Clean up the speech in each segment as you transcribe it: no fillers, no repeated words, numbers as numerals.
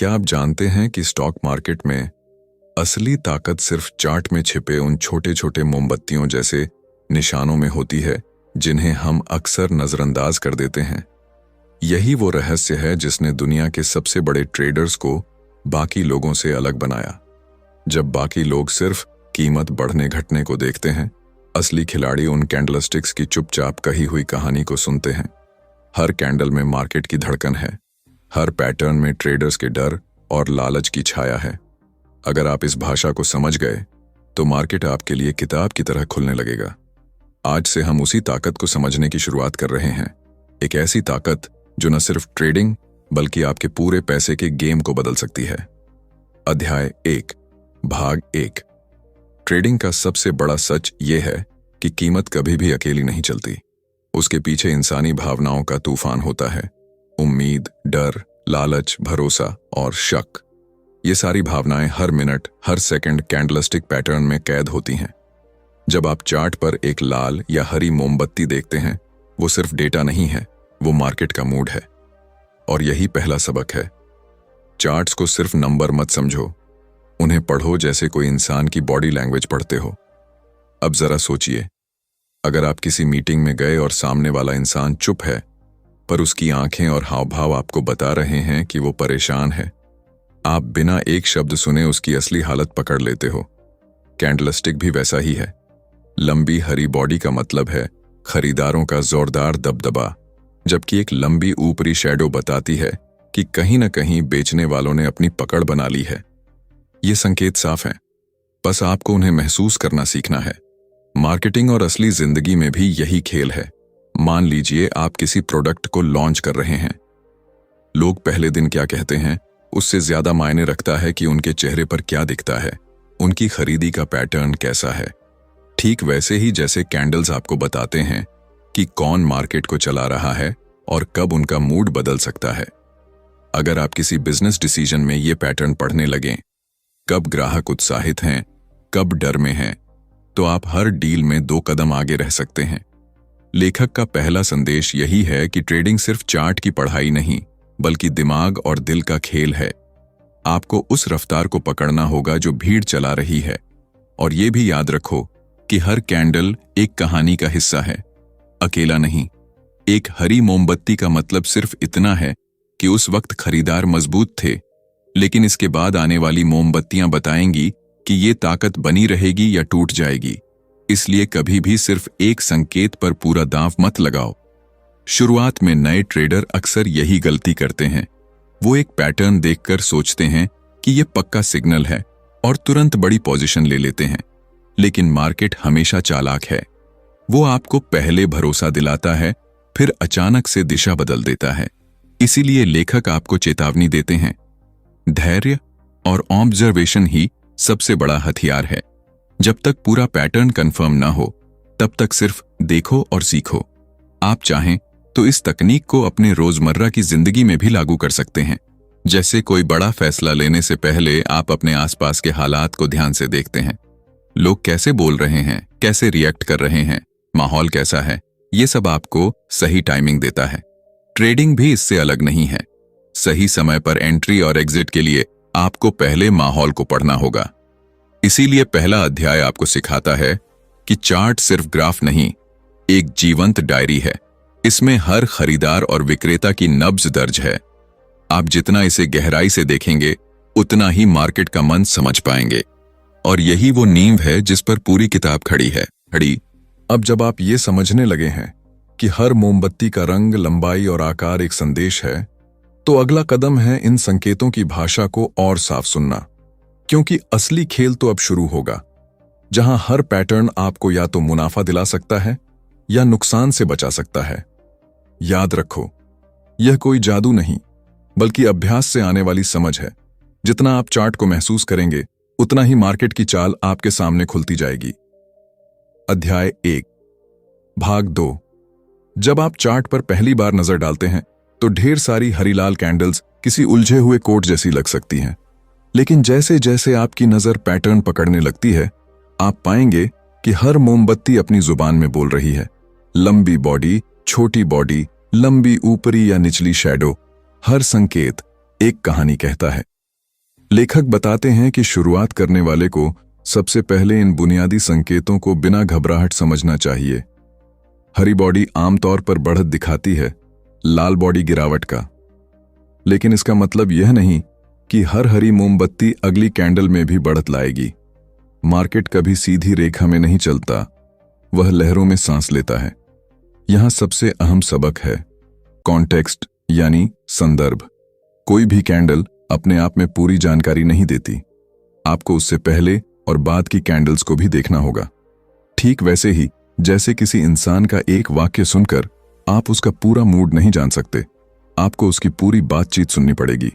क्या आप जानते हैं कि स्टॉक मार्केट में असली ताकत सिर्फ चार्ट में छिपे उन छोटे छोटे मोमबत्तियों जैसे निशानों में होती है जिन्हें हम अक्सर नजरअंदाज कर देते हैं। यही वो रहस्य है जिसने दुनिया के सबसे बड़े ट्रेडर्स को बाकी लोगों से अलग बनाया। जब बाकी लोग सिर्फ कीमत बढ़ने घटने को देखते हैं, असली खिलाड़ी उन कैंडलस्टिक्स की चुपचाप कही हुई कहानी को सुनते हैं। हर कैंडल में मार्केट की धड़कन है, हर पैटर्न में ट्रेडर्स के डर और लालच की छाया है। अगर आप इस भाषा को समझ गए तो मार्केट आपके लिए किताब की तरह खुलने लगेगा। आज से हम उसी ताकत को समझने की शुरुआत कर रहे हैं, एक ऐसी ताकत जो न सिर्फ ट्रेडिंग बल्कि आपके पूरे पैसे के गेम को बदल सकती है। अध्याय 1, भाग 1। ट्रेडिंग का सबसे बड़ा सच ये है कि कीमत कभी भी अकेली नहीं चलती। उसके पीछे इंसानी भावनाओं का तूफान होता है। उम्मीद, डर, लालच, भरोसा और शक, ये सारी भावनाएं हर मिनट हर सेकंड कैंडलस्टिक पैटर्न में कैद होती हैं। जब आप चार्ट पर एक लाल या हरी मोमबत्ती देखते हैं, वो सिर्फ डेटा नहीं है, वो मार्केट का मूड है। और यही पहला सबक है। चार्ट्स को सिर्फ नंबर मत समझो, उन्हें पढ़ो जैसे कोई इंसान की बॉडी लैंग्वेज पढ़ते हो। अब जरा सोचिए, अगर आप किसी मीटिंग में गए और सामने वाला इंसान चुप है, पर उसकी आंखें और हाव भाव आपको बता रहे हैं कि वो परेशान है, आप बिना एक शब्द सुने उसकी असली हालत पकड़ लेते हो। कैंडलस्टिक भी वैसा ही है। लंबी हरी बॉडी का मतलब है खरीदारों का जोरदार दबदबा, जबकि एक लंबी ऊपरी शैडो बताती है कि कहीं न कहीं बेचने वालों ने अपनी पकड़ बना ली है। ये संकेत साफ हैं, बस आपको उन्हें महसूस करना सीखना है। मार्केटिंग और असली जिंदगी में भी यही खेल है। मान लीजिए आप किसी प्रोडक्ट को लॉन्च कर रहे हैं। लोग पहले दिन क्या कहते हैं, उससे ज्यादा मायने रखता है कि उनके चेहरे पर क्या दिखता है, उनकी खरीदी का पैटर्न कैसा है। ठीक वैसे ही जैसे कैंडल्स आपको बताते हैं कि कौन मार्केट को चला रहा है और कब उनका मूड बदल सकता है। अगर आप किसी बिजनेस डिसीजन में ये पैटर्न पढ़ने लगें, कब ग्राहक उत्साहित हैं, कब डर में हैं, तो आप हर डील में 2 कदम आगे रह सकते हैं। लेखक का पहला संदेश यही है कि ट्रेडिंग सिर्फ चार्ट की पढ़ाई नहीं, बल्कि दिमाग और दिल का खेल है। आपको उस रफ्तार को पकड़ना होगा जो भीड़ चला रही है। और ये भी याद रखो कि हर कैंडल एक कहानी का हिस्सा है, अकेला नहीं। एक हरी मोमबत्ती का मतलब सिर्फ इतना है कि उस वक्त खरीदार मजबूत थे, लेकिन इसके बाद आने वाली मोमबत्तियां बताएंगी कि ये ताकत बनी रहेगी या टूट जाएगी। इसलिए कभी भी सिर्फ एक संकेत पर पूरा दांव मत लगाओ। शुरुआत में नए ट्रेडर अक्सर यही गलती करते हैं। वो एक पैटर्न देखकर सोचते हैं कि ये पक्का सिग्नल है और तुरंत बड़ी पोजीशन ले लेते हैं। लेकिन मार्केट हमेशा चालाक है। वो आपको पहले भरोसा दिलाता है, फिर अचानक से दिशा बदल देता है। इसीलिए लेखक आपको चेतावनी देते हैं, धैर्य और ऑब्जर्वेशन ही सबसे बड़ा हथियार है। जब तक पूरा पैटर्न कंफर्म ना हो, तब तक सिर्फ देखो और सीखो। आप चाहें तो इस तकनीक को अपने रोजमर्रा की जिंदगी में भी लागू कर सकते हैं। जैसे कोई बड़ा फैसला लेने से पहले आप अपने आसपास के हालात को ध्यान से देखते हैं। लोग कैसे बोल रहे हैं, कैसे रिएक्ट कर रहे हैं, माहौल कैसा है, ये सब आपको सही टाइमिंग देता है। ट्रेडिंग भी इससे अलग नहीं है। सही समय पर एंट्री और एग्जिट के लिए आपको पहले माहौल को पढ़ना होगा। इसीलिए पहला अध्याय आपको सिखाता है कि चार्ट सिर्फ ग्राफ नहीं, एक जीवंत डायरी है। इसमें हर खरीदार और विक्रेता की नब्ज दर्ज है। आप जितना इसे गहराई से देखेंगे, उतना ही मार्केट का मन समझ पाएंगे। और यही वो नींव है जिस पर पूरी किताब खड़ी है। अब जब आप ये समझने लगे हैं कि हर मोमबत्ती का रंग, लंबाई और आकार एक संदेश है, तो अगला कदम है इन संकेतों की भाषा को और साफ सुनना। क्योंकि असली खेल तो अब शुरू होगा, जहां हर पैटर्न आपको या तो मुनाफा दिला सकता है या नुकसान से बचा सकता है। याद रखो, यह कोई जादू नहीं, बल्कि अभ्यास से आने वाली समझ है। जितना आप चार्ट को महसूस करेंगे, उतना ही मार्केट की चाल आपके सामने खुलती जाएगी। अध्याय 1, भाग 2। जब आप चार्ट पर पहली बार नजर डालते हैं, तो ढेर सारी हरीलाल कैंडल्स किसी उलझे हुए कोट जैसी लग सकती हैं। लेकिन जैसे जैसे आपकी नजर पैटर्न पकड़ने लगती है, आप पाएंगे कि हर मोमबत्ती अपनी जुबान में बोल रही है। लंबी बॉडी, छोटी बॉडी, लंबी ऊपरी या निचली शैडो, हर संकेत एक कहानी कहता है। लेखक बताते हैं कि शुरुआत करने वाले को सबसे पहले इन बुनियादी संकेतों को बिना घबराहट समझना चाहिए। हरी बॉडी आमतौर पर बढ़त दिखाती है, लाल बॉडी गिरावट का। लेकिन इसका मतलब यह नहीं कि हर हरी मोमबत्ती अगली कैंडल में भी बढ़त लाएगी। मार्केट कभी सीधी रेखा में नहीं चलता, वह लहरों में सांस लेता है। यहां सबसे अहम सबक है कॉन्टेक्स्ट, यानी संदर्भ। कोई भी कैंडल अपने आप में पूरी जानकारी नहीं देती। आपको उससे पहले और बाद की कैंडल्स को भी देखना होगा। ठीक वैसे ही जैसे किसी इंसान का एक वाक्य सुनकर आप उसका पूरा मूड नहीं जान सकते, आपको उसकी पूरी बातचीत सुननी पड़ेगी।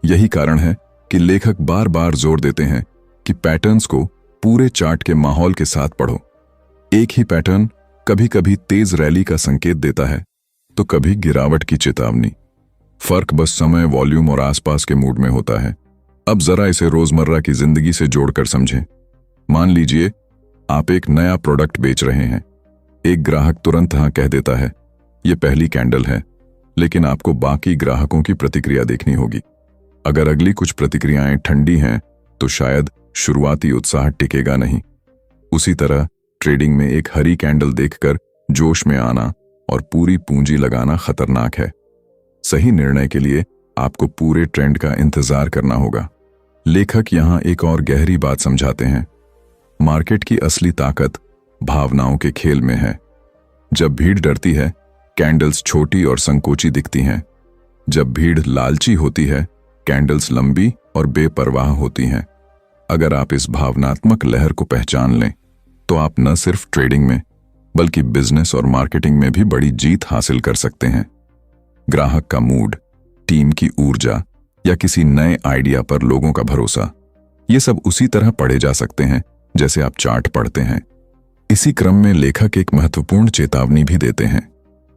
यही कारण है कि लेखक बार बार जोर देते हैं कि पैटर्न्स को पूरे चार्ट के माहौल के साथ पढ़ो। एक ही पैटर्न कभी कभी तेज रैली का संकेत देता है तो कभी गिरावट की चेतावनी। फर्क बस समय, वॉल्यूम और आसपास के मूड में होता है। अब जरा इसे रोजमर्रा की जिंदगी से जोड़कर समझें। मान लीजिए आप एक नया प्रोडक्ट बेच रहे हैं। एक ग्राहक तुरंत हाँ कह देता है, यह पहली कैंडल है, लेकिन आपको बाकी ग्राहकों की प्रतिक्रिया देखनी होगी। अगर अगली कुछ प्रतिक्रियाएं ठंडी हैं तो शायद शुरुआती उत्साह टिकेगा नहीं। उसी तरह ट्रेडिंग में एक हरी कैंडल देखकर जोश में आना और पूरी पूंजी लगाना खतरनाक है। सही निर्णय के लिए आपको पूरे ट्रेंड का इंतजार करना होगा। लेखक यहां एक और गहरी बात समझाते हैं। मार्केट की असली ताकत भावनाओं के खेल में है। जब भीड़ डरती है, कैंडल्स छोटी और संकोची दिखती हैं। जब भीड़ लालची होती है, कैंडल्स लंबी और बेपरवाह होती हैं। अगर आप इस भावनात्मक लहर को पहचान लें तो आप न सिर्फ ट्रेडिंग में बल्कि बिजनेस और मार्केटिंग में भी बड़ी जीत हासिल कर सकते हैं। ग्राहक का मूड, टीम की ऊर्जा या किसी नए आइडिया पर लोगों का भरोसा, ये सब उसी तरह पढ़े जा सकते हैं जैसे आप चार्ट पढ़ते हैं। इसी क्रम में लेखक एक महत्वपूर्ण चेतावनी भी देते हैं।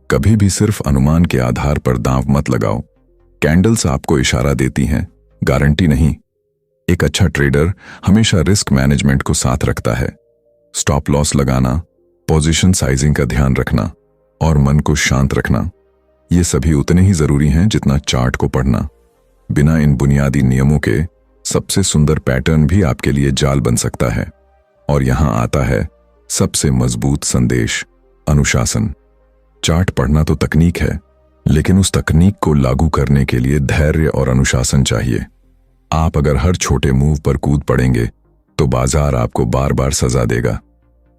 कभी भी सिर्फ अनुमान के आधार पर दांव मत लगाओ। कैंडल्स आपको इशारा देती हैं, गारंटी नहीं। एक अच्छा ट्रेडर हमेशा रिस्क मैनेजमेंट को साथ रखता है। स्टॉप लॉस लगाना, पोजीशन साइजिंग का ध्यान रखना और मन को शांत रखना, ये सभी उतने ही जरूरी हैं जितना चार्ट को पढ़ना। बिना इन बुनियादी नियमों के सबसे सुंदर पैटर्न भी आपके लिए जाल बन सकता है। और यहां आता है सबसे मजबूत संदेश, अनुशासन। चार्ट पढ़ना तो तकनीक है, लेकिन उस तकनीक को लागू करने के लिए धैर्य और अनुशासन चाहिए। आप अगर हर छोटे मूव पर कूद पड़ेंगे तो बाजार आपको बार बार सजा देगा।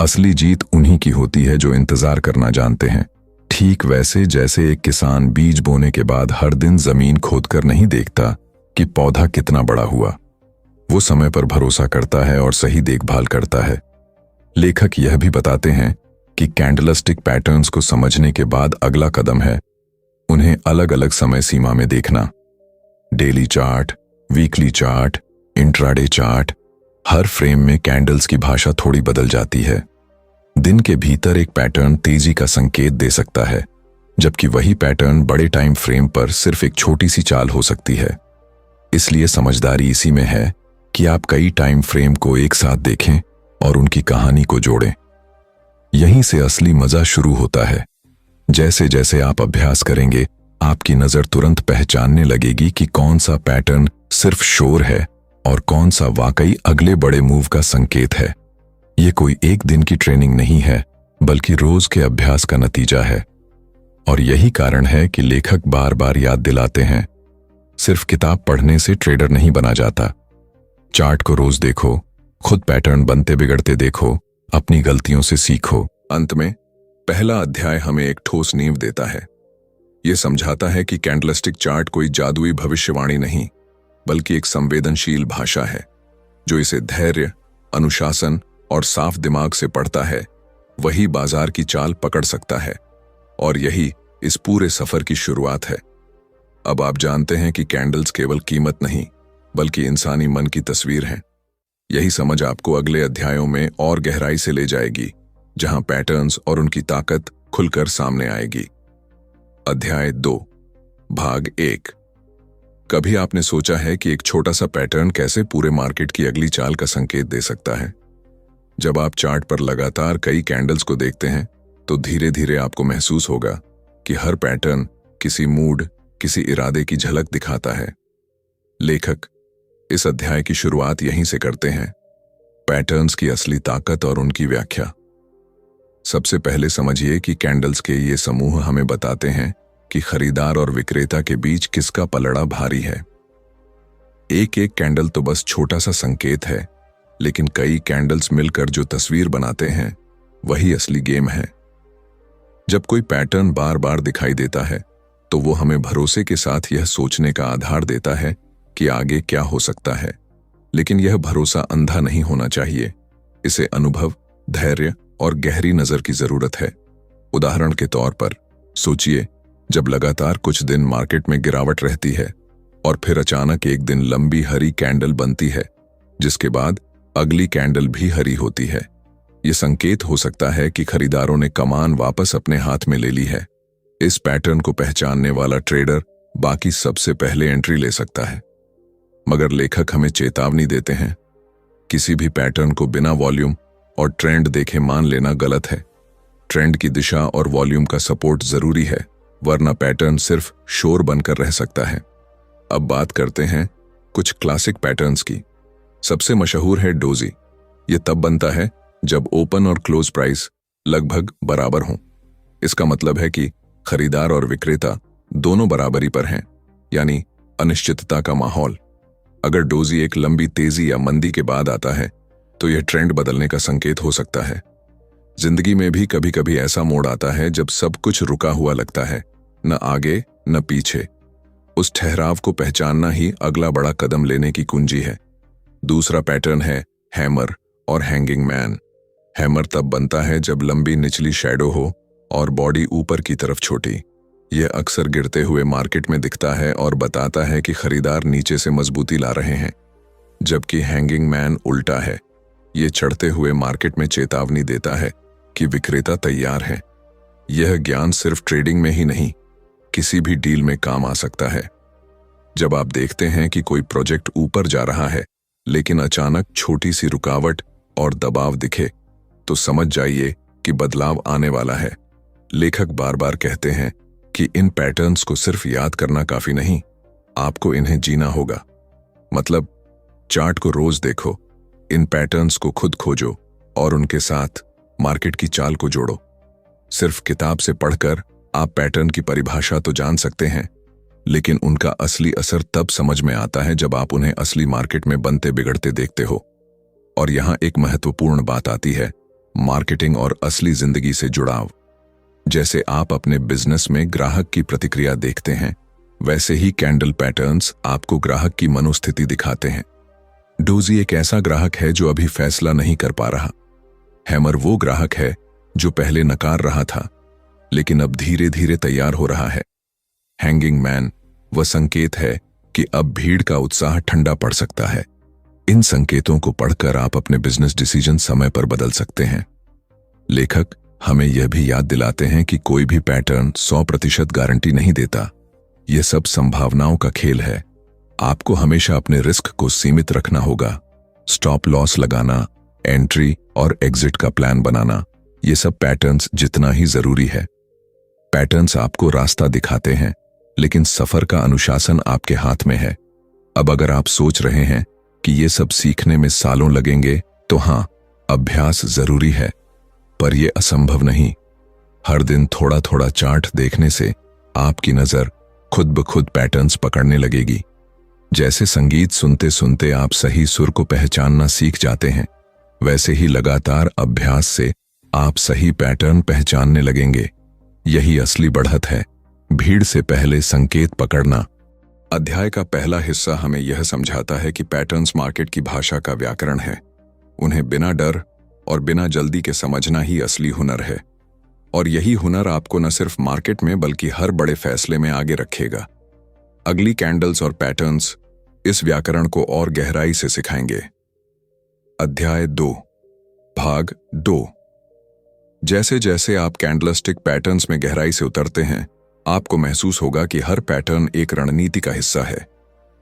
असली जीत उन्हीं की होती है जो इंतजार करना जानते हैं। ठीक वैसे जैसे एक किसान बीज बोने के बाद हर दिन जमीन खोदकर नहीं देखता कि पौधा कितना बड़ा हुआ। वो समय पर भरोसा करता है और सही देखभाल करता है। लेखक यह भी बताते हैं कि कैंडलस्टिक पैटर्न्स को समझने के बाद अगला कदम है उन्हें अलग अलग समय सीमा में देखना। Daily chart, weekly chart, intraday chart, हर फ्रेम में कैंडल्स की भाषा थोड़ी बदल जाती है। दिन के भीतर एक पैटर्न तेजी का संकेत दे सकता है, जबकि वही पैटर्न बड़े टाइम फ्रेम पर सिर्फ एक छोटी सी चाल हो सकती है। इसलिए समझदारी इसी में है कि आप कई टाइम फ्रेम को एक साथ देखें और उनकी कहानी को जोड़ें। यहीं से असली मजा शुरू होता है। जैसे जैसे आप अभ्यास करेंगे, आपकी नजर तुरंत पहचानने लगेगी कि कौन सा पैटर्न सिर्फ शोर है और कौन सा वाकई अगले बड़े मूव का संकेत है। ये कोई एक दिन की ट्रेनिंग नहीं है, बल्कि रोज के अभ्यास का नतीजा है। और यही कारण है कि लेखक बार बार याद दिलाते हैं, सिर्फ किताब पढ़ने से ट्रेडर नहीं बना जाता। चार्ट को रोज देखो, खुद पैटर्न बनते बिगड़ते देखो, अपनी गलतियों से सीखो। अंत में पहला अध्याय हमें एक ठोस नींव देता है। यह समझाता है कि कैंडलस्टिक चार्ट कोई जादुई भविष्यवाणी नहीं, बल्कि एक संवेदनशील भाषा है। जो इसे धैर्य, अनुशासन और साफ दिमाग से पढ़ता है, वही बाजार की चाल पकड़ सकता है। और यही इस पूरे सफर की शुरुआत है। अब आप जानते हैं कि कैंडल्स केवल कीमत नहीं, बल्कि इंसानी मन की तस्वीर हैं। यही समझ आपको अगले अध्यायों में और गहराई से ले जाएगी, जहां पैटर्न्स और उनकी ताकत खुलकर सामने आएगी। अध्याय 2, भाग 1। कभी आपने सोचा है कि एक छोटा सा पैटर्न कैसे पूरे मार्केट की अगली चाल का संकेत दे सकता है? जब आप चार्ट पर लगातार कई कैंडल्स को देखते हैं, तो धीरे धीरे आपको महसूस होगा कि हर पैटर्न किसी मूड, किसी इरादे की झलक दिखाता है। लेखक इस अध्याय की शुरुआत यहीं से करते हैं, पैटर्न्स की असली ताकत और उनकी व्याख्या। सबसे पहले समझिए कि कैंडल्स के ये समूह हमें बताते हैं कि खरीदार और विक्रेता के बीच किसका पलड़ा भारी है। एक एक कैंडल तो बस छोटा सा संकेत है, लेकिन कई कैंडल्स मिलकर जो तस्वीर बनाते हैं वही असली गेम है। जब कोई पैटर्न बार बार दिखाई देता है तो वो हमें भरोसे के साथ यह सोचने का आधार देता है कि आगे क्या हो सकता है, लेकिन यह भरोसा अंधा नहीं होना चाहिए। इसे अनुभव, धैर्य और गहरी नजर की जरूरत है। उदाहरण के तौर पर सोचिए, जब लगातार कुछ दिन मार्केट में गिरावट रहती है और फिर अचानक एक दिन लंबी हरी कैंडल बनती है, जिसके बाद अगली कैंडल भी हरी होती है। यह संकेत हो सकता है कि खरीदारों ने कमान वापस अपने हाथ में ले ली है। इस पैटर्न को पहचानने वाला ट्रेडर बाकी सबसे पहले एंट्री ले सकता है। मगर लेखक हमें चेतावनी देते हैं, किसी भी पैटर्न को बिना वॉल्यूम और ट्रेंड देखे मान लेना गलत है। ट्रेंड की दिशा और वॉल्यूम का सपोर्ट जरूरी है, वरना पैटर्न सिर्फ शोर बनकर रह सकता है। अब बात करते हैं कुछ क्लासिक पैटर्न्स की। सबसे मशहूर है डोजी। यह तब बनता है जब ओपन और क्लोज प्राइस लगभग बराबर हों। इसका मतलब है कि खरीदार और विक्रेता दोनों बराबरी पर हैं, यानी अनिश्चितता का माहौल। अगर डोजी एक लंबी तेजी या मंदी के बाद आता है तो यह ट्रेंड बदलने का संकेत हो सकता है। जिंदगी में भी कभी कभी ऐसा मोड़ आता है जब सब कुछ रुका हुआ लगता है, न आगे न पीछे। उस ठहराव को पहचानना ही अगला बड़ा कदम लेने की कुंजी है। दूसरा पैटर्न है हैमर और हैंगिंग मैन। हैमर तब बनता है जब लंबी निचली शैडो हो और बॉडी ऊपर की तरफ छोटी। यह अक्सर गिरते हुए मार्केट में दिखता है और बताता है कि खरीदार नीचे से मजबूती ला रहे हैं। जबकि हैंगिंग मैन उल्टा है, यह चढ़ते हुए मार्केट में चेतावनी देता है कि विक्रेता तैयार है। यह ज्ञान सिर्फ ट्रेडिंग में ही नहीं, किसी भी डील में काम आ सकता है। जब आप देखते हैं कि कोई प्रोजेक्ट ऊपर जा रहा है लेकिन अचानक छोटी सी रुकावट और दबाव दिखे, तो समझ जाइए कि बदलाव आने वाला है। लेखक बार बार कहते हैं कि इन पैटर्न्स को सिर्फ याद करना काफी नहीं, आपको इन्हें जीना होगा। मतलब चार्ट को रोज देखो, इन पैटर्न्स को खुद खोजो और उनके साथ मार्केट की चाल को जोड़ो। सिर्फ किताब से पढ़कर आप पैटर्न की परिभाषा तो जान सकते हैं, लेकिन उनका असली असर तब समझ में आता है जब आप उन्हें असली मार्केट में बनते बिगड़ते देखते हो। और यहां एक महत्वपूर्ण बात आती है, मार्केटिंग और असली जिंदगी से जुड़ाव। जैसे आप अपने बिजनेस में ग्राहक की प्रतिक्रिया देखते हैं, वैसे ही कैंडल पैटर्न्स आपको ग्राहक की मनोस्थिति दिखाते हैं। डोजी एक ऐसा ग्राहक है जो अभी फैसला नहीं कर पा रहा। हैमर वो ग्राहक है जो पहले नकार रहा था लेकिन अब धीरे धीरे तैयार हो रहा है। हैंगिंग मैन वह संकेत है कि अब भीड़ का उत्साह ठंडा पड़ सकता है। इन संकेतों को पढ़कर आप अपने बिजनेस डिसीजन समय पर बदल सकते हैं। लेखक हमें यह भी याद दिलाते हैं कि कोई भी पैटर्न 100% गारंटी नहीं देता। यह सब संभावनाओं का खेल है। आपको हमेशा अपने रिस्क को सीमित रखना होगा। स्टॉप लॉस लगाना, एंट्री और एग्जिट का प्लान बनाना, ये सब पैटर्न्स जितना ही जरूरी है। पैटर्न्स आपको रास्ता दिखाते हैं, लेकिन सफर का अनुशासन आपके हाथ में है। अब अगर आप सोच रहे हैं कि ये सब सीखने में सालों लगेंगे, तो हाँ, अभ्यास जरूरी है, पर यह असंभव नहीं। हर दिन थोड़ा थोड़ा चार्ट देखने से आपकी नजर खुद ब खुद पैटर्न्स पकड़ने लगेगी। जैसे संगीत सुनते सुनते आप सही सुर को पहचानना सीख जाते हैं, वैसे ही लगातार अभ्यास से आप सही पैटर्न पहचानने लगेंगे। यही असली बढ़त है, भीड़ से पहले संकेत पकड़ना। अध्याय का पहला हिस्सा हमें यह समझाता है कि पैटर्न्स मार्केट की भाषा का व्याकरण है। उन्हें बिना डर और बिना जल्दी के समझना ही असली हुनर है। और यही हुनर आपको न सिर्फ मार्केट में बल्कि हर बड़े फैसले में आगे रखेगा। अगली कैंडल्स और पैटर्न्स इस व्याकरण को और गहराई से सिखाएंगे। अध्याय 2, भाग 2। जैसे जैसे आप कैंडलस्टिक पैटर्न्स में गहराई से उतरते हैं, आपको महसूस होगा कि हर पैटर्न एक रणनीति का हिस्सा है।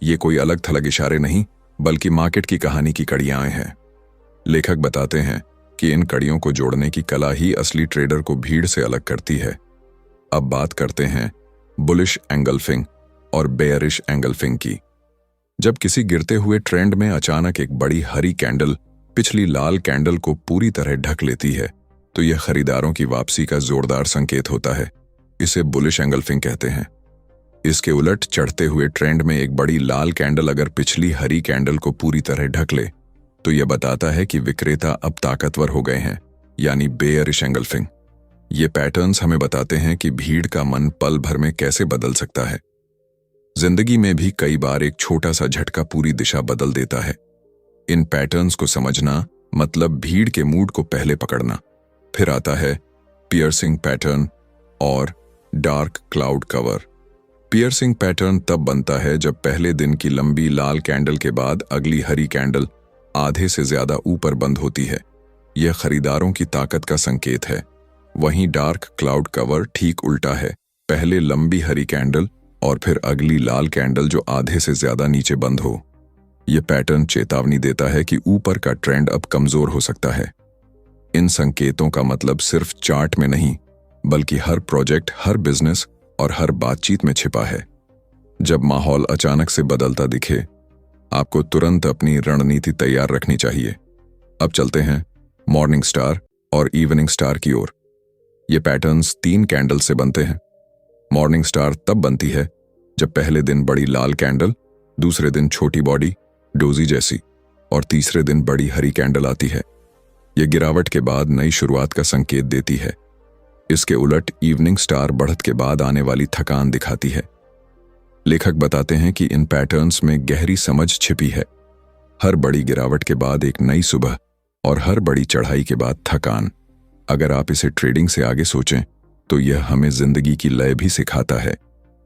ये कोई अलग थलग इशारे नहीं, बल्कि मार्केट की कहानी की कड़ियां हैं। लेखक बताते हैं कि इन कड़ियों को जोड़ने की कला ही असली ट्रेडर को भीड़ से अलग करती है। अब बात करते हैं बुलिश एंगल्फिंग और बेयरिश एंगल्फिंग की। जब किसी गिरते हुए ट्रेंड में अचानक एक बड़ी हरी कैंडल पिछली लाल कैंडल को पूरी तरह ढक लेती है, तो यह खरीदारों की वापसी का जोरदार संकेत होता है। इसे बुलिश एंगल्फिंग कहते हैं। इसके उलट चढ़ते हुए ट्रेंड में एक बड़ी लाल कैंडल अगर पिछली हरी कैंडल को पूरी तरह ढक ले, तो यह बताता है कि विक्रेता अब ताकतवर हो गए हैं, यानी बेयरिश एंगल्फिंग। ये पैटर्न्स हमें बताते हैं कि भीड़ का मन पल भर में कैसे बदल सकता है। जिंदगी में भी कई बार एक छोटा सा झटका पूरी दिशा बदल देता है। इन पैटर्न्स को समझना मतलब भीड़ के मूड को पहले पकड़ना। फिर आता है पियर्सिंग पैटर्न और dark cloud cover. Piercing pattern तब बनता है जब पहले दिन की लंबी लाल कैंडल के बाद अगली हरी कैंडल आधे से ज्यादा ऊपर बंद होती है। यह खरीदारों की ताकत का संकेत है। वहीं डार्क क्लाउड कवर ठीक उल्टा है, पहले लंबी हरी कैंडल और फिर अगली लाल कैंडल जो आधे से ज्यादा नीचे बंद हो। यह पैटर्न चेतावनी देता है कि ऊपर का ट्रेंड अब कमजोर हो सकता है। इन संकेतों का मतलब सिर्फ चार्ट में नहीं, बल्कि हर प्रोजेक्ट, हर बिजनेस और हर बातचीत में छिपा है। जब माहौल अचानक से बदलता दिखे, आपको तुरंत अपनी रणनीति तैयार रखनी चाहिए। अब चलते हैं मॉर्निंग स्टार और इवनिंग स्टार की ओर। ये पैटर्न्स 3 कैंडल से बनते हैं। मॉर्निंग स्टार तब बनती है जब पहले दिन बड़ी लाल कैंडल, दूसरे दिन छोटी बॉडी डोजी जैसी और तीसरे दिन बड़ी हरी कैंडल आती है। यह गिरावट के बाद नई शुरुआत का संकेत देती है। इसके उलट इवनिंग स्टार बढ़त के बाद आने वाली थकान दिखाती है। लेखक बताते हैं कि इन पैटर्न्स में गहरी समझ छिपी है। हर बड़ी गिरावट के बाद एक नई सुबह और हर बड़ी चढ़ाई के बाद थकान। अगर आप इसे ट्रेडिंग से आगे सोचें तो यह हमें जिंदगी की लय भी सिखाता है।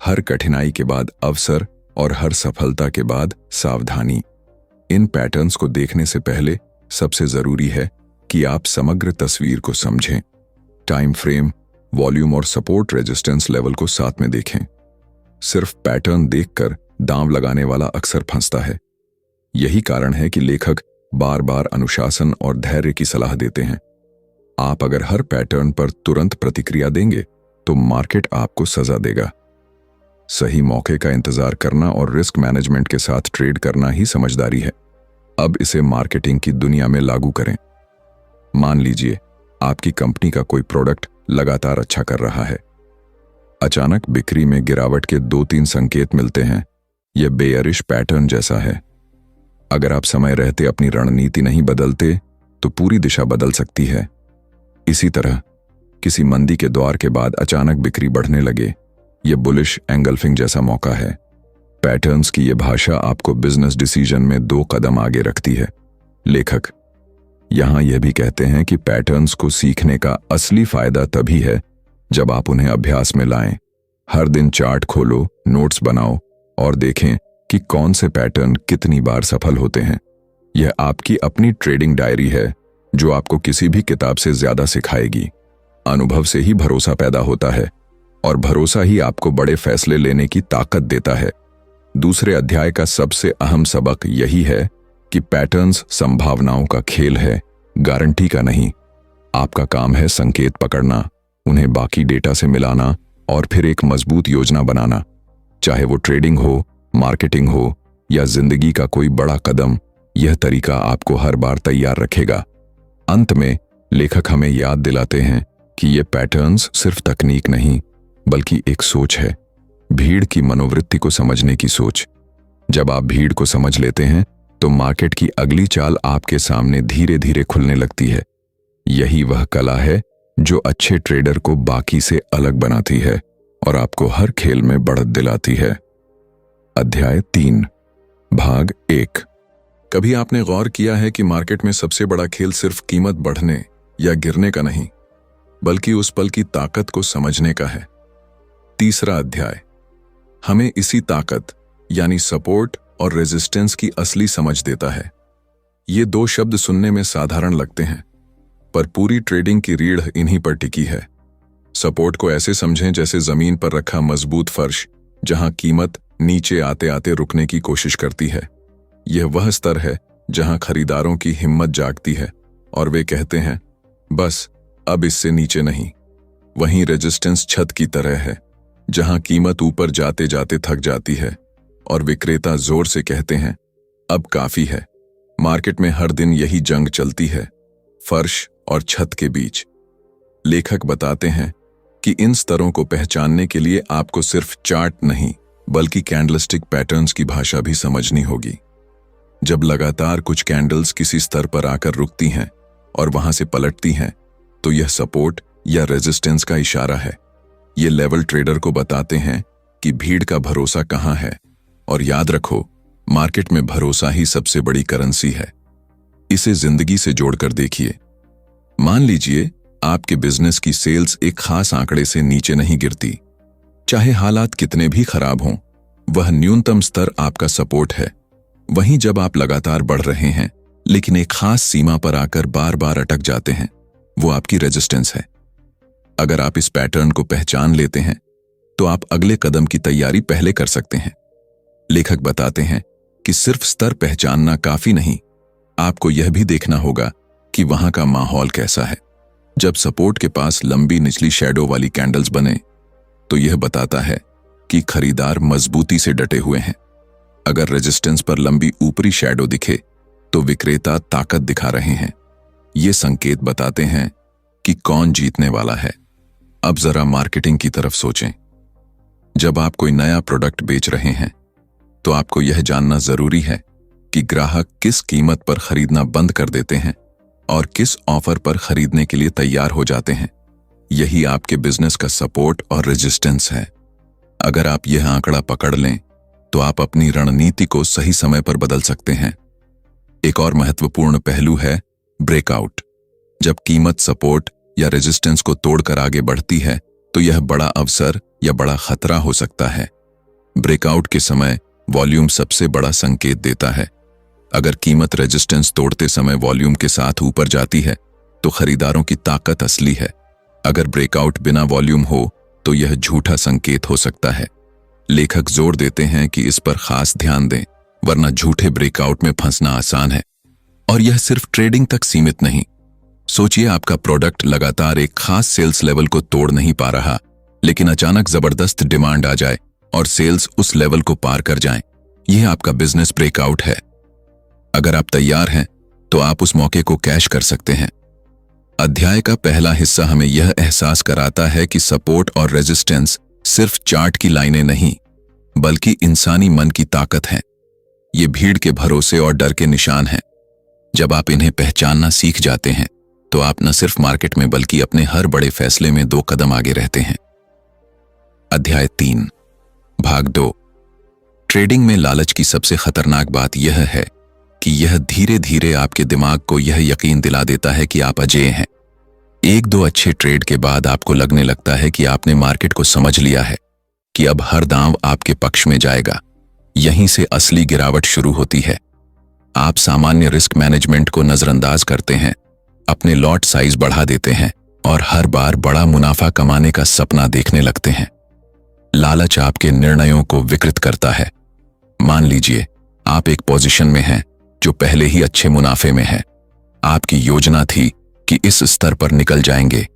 हर कठिनाई के बाद अवसर और हर सफलता के बाद सावधानी। इन पैटर्न्स को देखने से पहले सबसे जरूरी है कि आप समग्र तस्वीर को समझें। टाइम फ्रेम, वॉल्यूम और सपोर्ट रेजिस्टेंस लेवल को साथ में देखें। सिर्फ पैटर्न देखकर दांव लगाने वाला अक्सर फंसता है। यही कारण है कि लेखक बार बार अनुशासन और धैर्य की सलाह देते हैं। आप अगर हर पैटर्न पर तुरंत प्रतिक्रिया देंगे तो मार्केट आपको सजा देगा। सही मौके का इंतजार करना और रिस्क मैनेजमेंट के साथ ट्रेड करना ही समझदारी है। अब इसे मार्केटिंग की दुनिया में लागू करें। मान लीजिए आपकी कंपनी का कोई प्रोडक्ट लगातार अच्छा कर रहा है। अचानक बिक्री में गिरावट के 2-3 संकेत मिलते हैं। यह बेयरिश पैटर्न जैसा है। अगर आप समय रहते अपनी रणनीति नहीं बदलते तो पूरी दिशा बदल सकती है। इसी तरह किसी मंदी के द्वार के बाद अचानक बिक्री बढ़ने लगे, यह बुलिश एंगल्फिंग जैसा मौका है। पैटर्न्स की यह भाषा आपको बिजनेस डिसीजन में 2 कदम आगे रखती है। लेखक यहां यह भी कहते हैं कि पैटर्न्स को सीखने का असली फायदा तभी है जब आप उन्हें अभ्यास में लाएं। हर दिन चार्ट खोलो, नोट्स बनाओ और देखें कि कौन से पैटर्न कितनी बार सफल होते हैं। यह आपकी अपनी ट्रेडिंग डायरी है जो आपको किसी भी किताब से ज्यादा सिखाएगी। अनुभव से ही भरोसा पैदा होता है और भरोसा ही आपको बड़े फैसले लेने की ताकत देता है। दूसरे अध्याय का सबसे अहम सबक यही है कि पैटर्न्स संभावनाओं का खेल है, गारंटी का नहीं। आपका काम है संकेत पकड़ना, उन्हें बाकी डेटा से मिलाना और फिर एक मजबूत योजना बनाना। चाहे वो ट्रेडिंग हो, मार्केटिंग हो या जिंदगी का कोई बड़ा कदम, यह तरीका आपको हर बार तैयार रखेगा। अंत में लेखक हमें याद दिलाते हैं कि ये पैटर्न्स सिर्फ तकनीक नहीं बल्कि एक सोच है, भीड़ की मनोवृत्ति को समझने की सोच। जब आप भीड़ को समझ लेते हैं तो मार्केट की अगली चाल आपके सामने धीरे धीरे खुलने लगती है। यही वह कला है जो अच्छे ट्रेडर को बाकी से अलग बनाती है और आपको हर खेल में बढ़त दिलाती है। अध्याय 3, भाग 1। कभी आपने गौर किया है कि मार्केट में सबसे बड़ा खेल सिर्फ कीमत बढ़ने या गिरने का नहीं, बल्कि उस पल की ताकत को समझने का है। तीसरा अध्याय हमें इसी ताकत यानी सपोर्ट और रेजिस्टेंस की असली समझ देता है। ये 2 शब्द सुनने में साधारण लगते हैं, पर पूरी ट्रेडिंग की रीढ़ इन्हीं पर टिकी है। सपोर्ट को ऐसे समझें जैसे जमीन पर रखा मजबूत फर्श, जहां कीमत नीचे आते आते रुकने की कोशिश करती है। यह वह स्तर है जहां खरीदारों की हिम्मत जागती है और वे कहते हैं, बस अब इससे नीचे नहीं। वहीं रेजिस्टेंस छत की तरह है, जहां कीमत ऊपर जाते जाते थक जाती है और विक्रेता जोर से कहते हैं, अब काफी है। मार्केट में हर दिन यही जंग चलती है, फर्श और छत के बीच। लेखक बताते हैं कि इन स्तरों को पहचानने के लिए आपको सिर्फ चार्ट नहीं बल्कि कैंडलस्टिक पैटर्न्स की भाषा भी समझनी होगी। जब लगातार कुछ कैंडल्स किसी स्तर पर आकर रुकती हैं और वहां से पलटती हैं, तो यह सपोर्ट या रेजिस्टेंस का इशारा है। ये लेवल ट्रेडर को बताते हैं कि भीड़ का भरोसा कहां है। और याद रखो, मार्केट में भरोसा ही सबसे बड़ी करेंसी है। इसे जिंदगी से जोड़कर देखिए। मान लीजिए आपके बिजनेस की सेल्स एक खास आंकड़े से नीचे नहीं गिरती। चाहे हालात कितने भी खराब हों, वह न्यूनतम स्तर आपका सपोर्ट है। वहीं जब आप लगातार बढ़ रहे हैं लेकिन एक खास सीमा पर आकर बार बार अटक जाते हैं, वो आपकी रेजिस्टेंस है। अगर आप इस पैटर्न को पहचान लेते हैं तो आप अगले कदम की तैयारी पहले कर सकते हैं। लेखक बताते हैं कि सिर्फ स्तर पहचानना काफी नहीं, आपको यह भी देखना होगा कि वहां का माहौल कैसा है। जब सपोर्ट के पास लंबी निचली शैडो वाली कैंडल्स बने, तो यह बताता है कि खरीदार मजबूती से डटे हुए हैं। अगर रेजिस्टेंस पर लंबी ऊपरी शैडो दिखे, तो विक्रेता ताकत दिखा रहे हैं। ये संकेत बताते हैं कि कौन जीतने वाला है। अब जरा मार्केटिंग की तरफ सोचें। जब आप कोई नया प्रोडक्ट बेच रहे हैं, तो आपको यह जानना जरूरी है कि ग्राहक किस कीमत पर खरीदना बंद कर देते हैं और किस ऑफर पर खरीदने के लिए तैयार हो जाते हैं। यही आपके बिजनेस का सपोर्ट और रेजिस्टेंस है। अगर आप यह आंकड़ा पकड़ लें, तो आप अपनी रणनीति को सही समय पर बदल सकते हैं। एक और महत्वपूर्ण पहलू है ब्रेकआउट। जब कीमत सपोर्ट या रेजिस्टेंस को तोड़कर आगे बढ़ती है, तो यह बड़ा अवसर या बड़ा खतरा हो सकता है। ब्रेकआउट के समय वॉल्यूम सबसे बड़ा संकेत देता है। अगर कीमत रेजिस्टेंस तोड़ते समय वॉल्यूम के साथ ऊपर जाती है, तो खरीदारों की ताकत असली है। अगर ब्रेकआउट बिना वॉल्यूम हो, तो यह झूठा संकेत हो सकता है। लेखक जोर देते हैं कि इस पर खास ध्यान दें, वरना झूठे ब्रेकआउट में फंसना आसान है। और यह सिर्फ ट्रेडिंग तक सीमित नहीं। सोचिए, आपका प्रोडक्ट लगातार एक खास सेल्स लेवल को तोड़ नहीं पा रहा, लेकिन अचानक जबरदस्त डिमांड आ जाए और सेल्स उस लेवल को पार कर जाएं। यह आपका बिजनेस ब्रेकआउट है। अगर आप तैयार हैं, तो आप उस मौके को कैश कर सकते हैं। अध्याय का पहला हिस्सा हमें यह एहसास कराता है कि सपोर्ट और रेजिस्टेंस सिर्फ चार्ट की लाइनें नहीं, बल्कि इंसानी मन की ताकत हैं। ये भीड़ के भरोसे और डर के निशान हैं। जब आप इन्हें पहचानना सीख जाते हैं, तो आप न सिर्फ मार्केट में बल्कि अपने हर बड़े फैसले में 2 कदम आगे रहते हैं। अध्याय 3, भाग 2। ट्रेडिंग में लालच की सबसे खतरनाक बात यह है कि यह धीरे धीरे आपके दिमाग को यह यकीन दिला देता है कि आप अजेय हैं। 1-2 अच्छे ट्रेड के बाद आपको लगने लगता है कि आपने मार्केट को समझ लिया है, कि अब हर दांव आपके पक्ष में जाएगा। यहीं से असली गिरावट शुरू होती है। आप सामान्य रिस्क मैनेजमेंट को नजरअंदाज करते हैं, अपने लॉट साइज बढ़ा देते हैं और हर बार बड़ा मुनाफा कमाने का सपना देखने लगते हैं। लालच आपके निर्णयों को विकृत करता है। मान लीजिए आप एक पोजीशन में हैं जो पहले ही अच्छे मुनाफे में है। आपकी योजना थी कि इस स्तर पर निकल जाएंगे,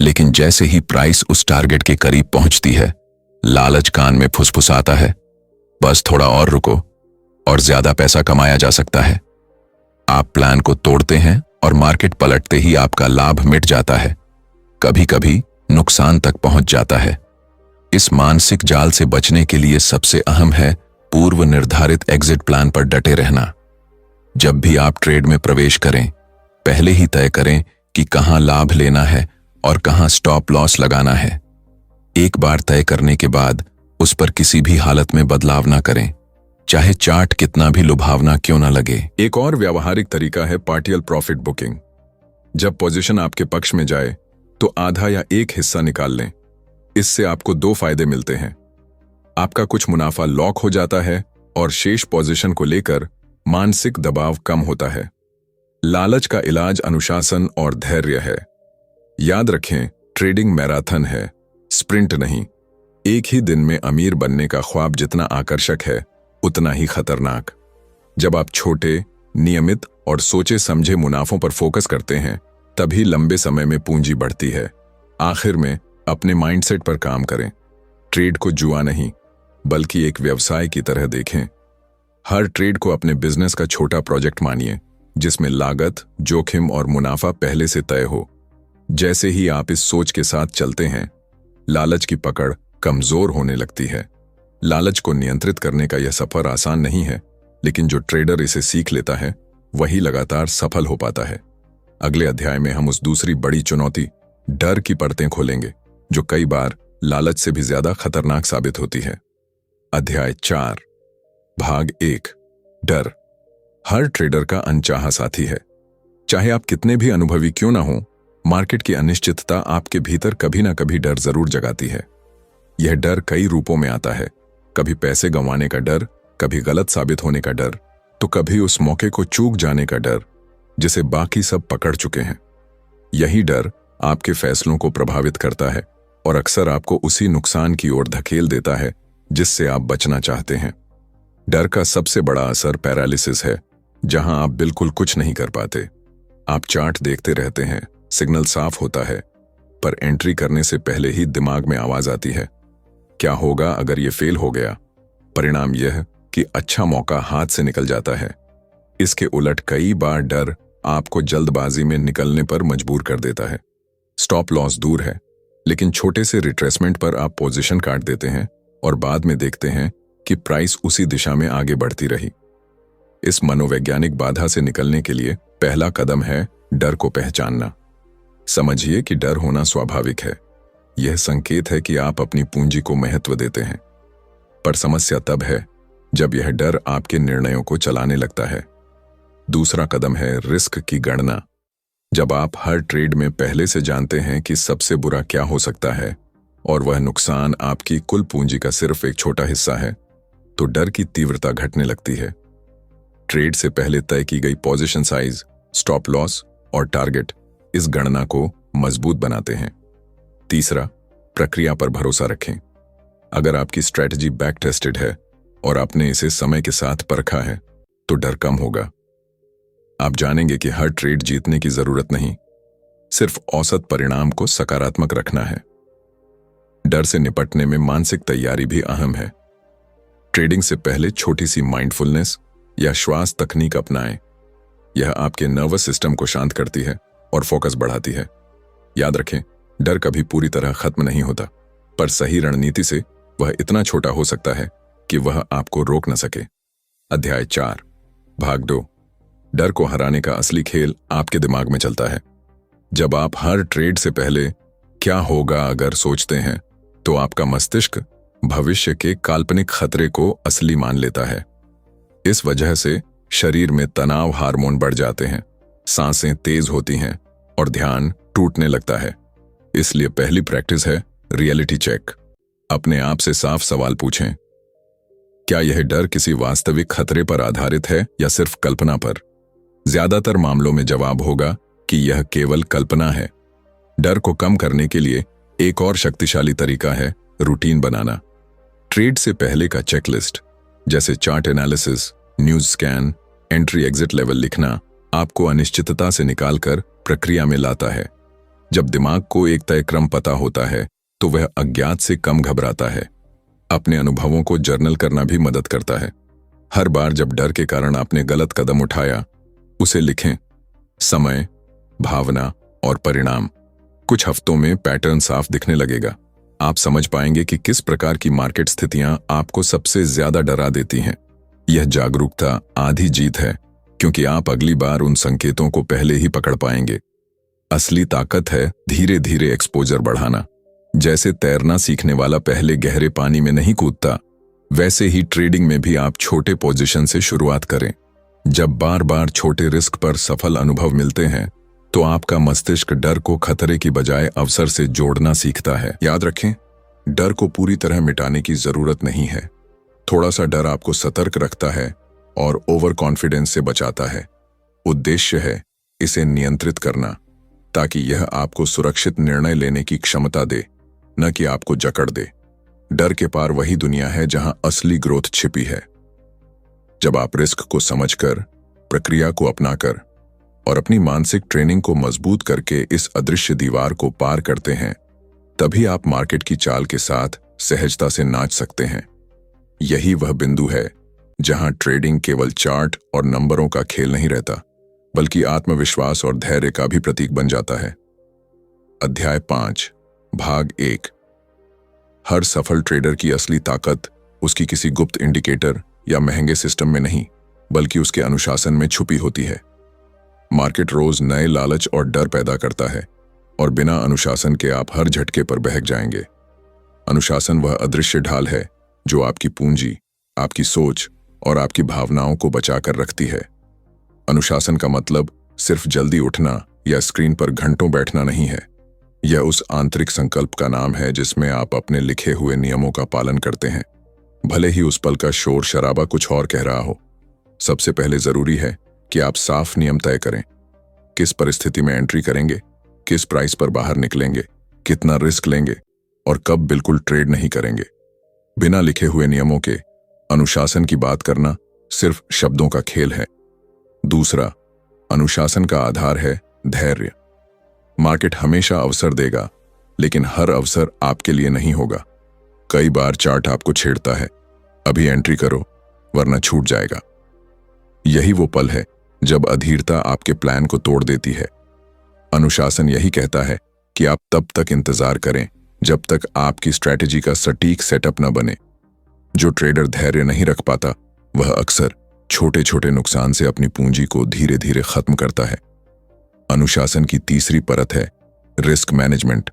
लेकिन जैसे ही प्राइस उस टारगेट के करीब पहुंचती है, लालच कान में फुसफुसाता है, बस थोड़ा और रुको और ज्यादा पैसा कमाया जा सकता है। आप प्लान को तोड़ते हैं और मार्केट पलटते ही आपका लाभ मिट जाता है, कभी कभी नुकसान तक पहुंच जाता है। इस मानसिक जाल से बचने के लिए सबसे अहम है पूर्व निर्धारित एग्जिट प्लान पर डटे रहना। जब भी आप ट्रेड में प्रवेश करें, पहले ही तय करें कि कहां लाभ लेना है और कहां स्टॉप लॉस लगाना है। एक बार तय करने के बाद उस पर किसी भी हालत में बदलाव ना करें, चाहे चार्ट कितना भी लुभावना क्यों ना लगे। एक और व्यावहारिक तरीका है पार्शियल प्रॉफिट बुकिंग। जब पोजीशन आपके पक्ष में जाए, तो आधा या एक हिस्सा निकाल लें। इससे आपको 2 फायदे मिलते हैं। आपका कुछ मुनाफा लॉक हो जाता है और शेष पोजीशन को लेकर मानसिक दबाव कम होता है। लालच का इलाज अनुशासन और धैर्य है। याद रखें, ट्रेडिंग मैराथन है, स्प्रिंट नहीं। एक ही दिन में अमीर बनने का ख्वाब जितना आकर्षक है, उतना ही खतरनाक। जब आप छोटे, नियमित और सोचे समझे मुनाफों पर फोकस करते हैं, तभी लंबे समय में पूंजी बढ़ती है। आखिर में अपने माइंडसेट पर काम करें। ट्रेड को जुआ नहीं, बल्कि एक व्यवसाय की तरह देखें। हर ट्रेड को अपने बिजनेस का छोटा प्रोजेक्ट मानिए, जिसमें लागत, जोखिम और मुनाफा पहले से तय हो। जैसे ही आप इस सोच के साथ चलते हैं, लालच की पकड़ कमजोर होने लगती है। लालच को नियंत्रित करने का यह सफर आसान नहीं है, लेकिन जो ट्रेडर इसे सीख लेता है वही लगातार सफल हो पाता है। अगले अध्याय में हम उस दूसरी बड़ी चुनौती, डर की परतें खोलेंगे, जो कई बार लालच से भी ज्यादा खतरनाक साबित होती है। अध्याय 4, भाग 1, डर। हर ट्रेडर का अनचाहा साथी है। चाहे आप कितने भी अनुभवी क्यों ना हो, मार्केट की अनिश्चितता आपके भीतर कभी ना कभी डर जरूर जगाती है। यह डर कई रूपों में आता है। कभी पैसे गंवाने का डर, कभी गलत साबित होने का डर, तो कभी उस मौके को चूक जाने का डर जिसे बाकी सब पकड़ चुके हैं। यही डर आपके फैसलों को प्रभावित करता है और अक्सर आपको उसी नुकसान की ओर धकेल देता है जिससे आप बचना चाहते हैं। डर का सबसे बड़ा असर पैरालिसिस है, जहां आप बिल्कुल कुछ नहीं कर पाते। आप चार्ट देखते रहते हैं, सिग्नल साफ होता है, पर एंट्री करने से पहले ही दिमाग में आवाज आती है, क्या होगा अगर ये फेल हो गया। परिणाम यह कि अच्छा मौका हाथ से निकल जाता है। इसके उलट कई बार डर आपको जल्दबाजी में निकलने पर मजबूर कर देता है। स्टॉप लॉस दूर है, लेकिन छोटे से रिट्रेसमेंट पर आप पोजीशन काट देते हैं और बाद में देखते हैं कि प्राइस उसी दिशा में आगे बढ़ती रही। इस मनोवैज्ञानिक बाधा से निकलने के लिए पहला कदम है डर को पहचानना। समझिए कि डर होना स्वाभाविक है। यह संकेत है कि आप अपनी पूंजी को महत्व देते हैं। पर समस्या तब है जब यह डर आपके निर्णयों को चलाने लगता है। दूसरा कदम है रिस्क की गणना। जब आप हर ट्रेड में पहले से जानते हैं कि सबसे बुरा क्या हो सकता है और वह नुकसान आपकी कुल पूंजी का सिर्फ एक छोटा हिस्सा है, तो डर की तीव्रता घटने लगती है। ट्रेड से पहले तय की गई पोजीशन साइज, स्टॉप लॉस और टारगेट इस गणना को मजबूत बनाते हैं। तीसरा, प्रक्रिया पर भरोसा रखें। अगर आपकी स्ट्रेटजी बैक टेस्टेड है और आपने इसे समय के साथ परखा है, तो डर कम होगा। आप जानेंगे कि हर ट्रेड जीतने की जरूरत नहीं, सिर्फ औसत परिणाम को सकारात्मक रखना है। डर से निपटने में मानसिक तैयारी भी अहम है। ट्रेडिंग से पहले छोटी सी माइंडफुलनेस या श्वास तकनीक अपनाएं। यह आपके नर्वस सिस्टम को शांत करती है और फोकस बढ़ाती है। याद रखें, डर कभी पूरी तरह खत्म नहीं होता, पर सही रणनीति से वह इतना छोटा हो सकता है कि वह आपको रोक न सके। अध्याय 4, भाग 2, डर को हराने का असली खेल आपके दिमाग में चलता है। जब आप हर ट्रेड से पहले क्या होगा अगर सोचते हैं, तो आपका मस्तिष्क भविष्य के काल्पनिक खतरे को असली मान लेता है। इस वजह से शरीर में तनाव हार्मोन बढ़ जाते हैं, सांसें तेज होती हैं और ध्यान टूटने लगता है। इसलिए पहली प्रैक्टिस है रियलिटी चेक। अपने आप से साफ सवाल पूछें, क्या यह डर किसी वास्तविक खतरे पर आधारित है या सिर्फ कल्पना पर? ज्यादातर मामलों में जवाब होगा कि यह केवल कल्पना है। डर को कम करने के लिए एक और शक्तिशाली तरीका है रूटीन बनाना। ट्रेड से पहले का चेकलिस्ट, जैसे chart analysis, news scan, entry exit level लिखना, आपको अनिश्चितता से निकालकर प्रक्रिया में लाता है। जब दिमाग को एक तय क्रम पता होता है, तो वह अज्ञात से कम घबराता है। अपने अनुभवों को जर्नल करना भी मदद करता है। हर बार जब डर के कारण आपने गलत कदम उठाया, उसे लिखें। समय, भावना और परिणाम। कुछ हफ्तों में पैटर्न साफ दिखने लगेगा। आप समझ पाएंगे कि किस प्रकार की मार्केट स्थितियां आपको सबसे ज्यादा डरा देती हैं। यह जागरूकता आधी जीत है, क्योंकि आप अगली बार उन संकेतों को पहले ही पकड़ पाएंगे। असली ताकत है धीरे धीरे एक्सपोजर बढ़ाना। जैसे तैरना सीखने वाला पहले गहरे पानी में नहीं कूदता, वैसे ही ट्रेडिंग में भी आप छोटे पोजीशन से शुरुआत करें। जब बार बार छोटे रिस्क पर सफल अनुभव मिलते हैं, तो आपका मस्तिष्क डर को खतरे की बजाय अवसर से जोड़ना सीखता है। याद रखें, डर को पूरी तरह मिटाने की जरूरत नहीं है। थोड़ा सा डर आपको सतर्क रखता है और ओवर कॉन्फिडेंस से बचाता है। उद्देश्य है इसे नियंत्रित करना, ताकि यह आपको सुरक्षित निर्णय लेने की क्षमता दे, न कि आपको जकड़ दे। डर के पार वही दुनिया है जहां असली ग्रोथ छिपी है। जब आप रिस्क को समझकर, प्रक्रिया को अपनाकर और अपनी मानसिक ट्रेनिंग को मजबूत करके इस अदृश्य दीवार को पार करते हैं, तभी आप मार्केट की चाल के साथ सहजता से नाच सकते हैं। यही वह बिंदु है जहां ट्रेडिंग केवल चार्ट और नंबरों का खेल नहीं रहता, बल्कि आत्मविश्वास और धैर्य का भी प्रतीक बन जाता है। अध्याय 5, भाग 1। हर सफल ट्रेडर की असली ताकत उसकी किसी गुप्त इंडिकेटर या महंगे सिस्टम में नहीं, बल्कि उसके अनुशासन में छुपी होती है। मार्केट रोज नए लालच और डर पैदा करता है, और बिना अनुशासन के आप हर झटके पर बहक जाएंगे। अनुशासन वह अदृश्य ढाल है जो आपकी पूंजी, आपकी सोच और आपकी भावनाओं को बचाकर रखती है। अनुशासन का मतलब सिर्फ जल्दी उठना या स्क्रीन पर घंटों बैठना नहीं है। यह उस आंतरिक संकल्प का नाम है जिसमें आप अपने लिखे हुए नियमों का पालन करते हैं, भले ही उस पल का शोर शराबा कुछ और कह रहा हो। सबसे पहले जरूरी है कि आप साफ नियम तय करें। किस परिस्थिति में एंट्री करेंगे, किस प्राइस पर बाहर निकलेंगे, कितना रिस्क लेंगे और कब बिल्कुल ट्रेड नहीं करेंगे। बिना लिखे हुए नियमों के अनुशासन की बात करना सिर्फ शब्दों का खेल है। दूसरा, अनुशासन का आधार है धैर्य। मार्केट हमेशा अवसर देगा, लेकिन हर अवसर आपके लिए नहीं होगा। कई बार चार्ट आपको छेड़ता है, अभी एंट्री करो वरना छूट जाएगा। यही वो पल है जब अधीरता आपके प्लान को तोड़ देती है। अनुशासन यही कहता है कि आप तब तक इंतजार करें जब तक आपकी स्ट्रैटेजी का सटीक सेटअप न बने। जो ट्रेडर धैर्य नहीं रख पाता, वह अक्सर छोटे छोटे नुकसान से अपनी पूंजी को धीरे धीरे खत्म करता है। अनुशासन की तीसरी परत है रिस्क मैनेजमेंट।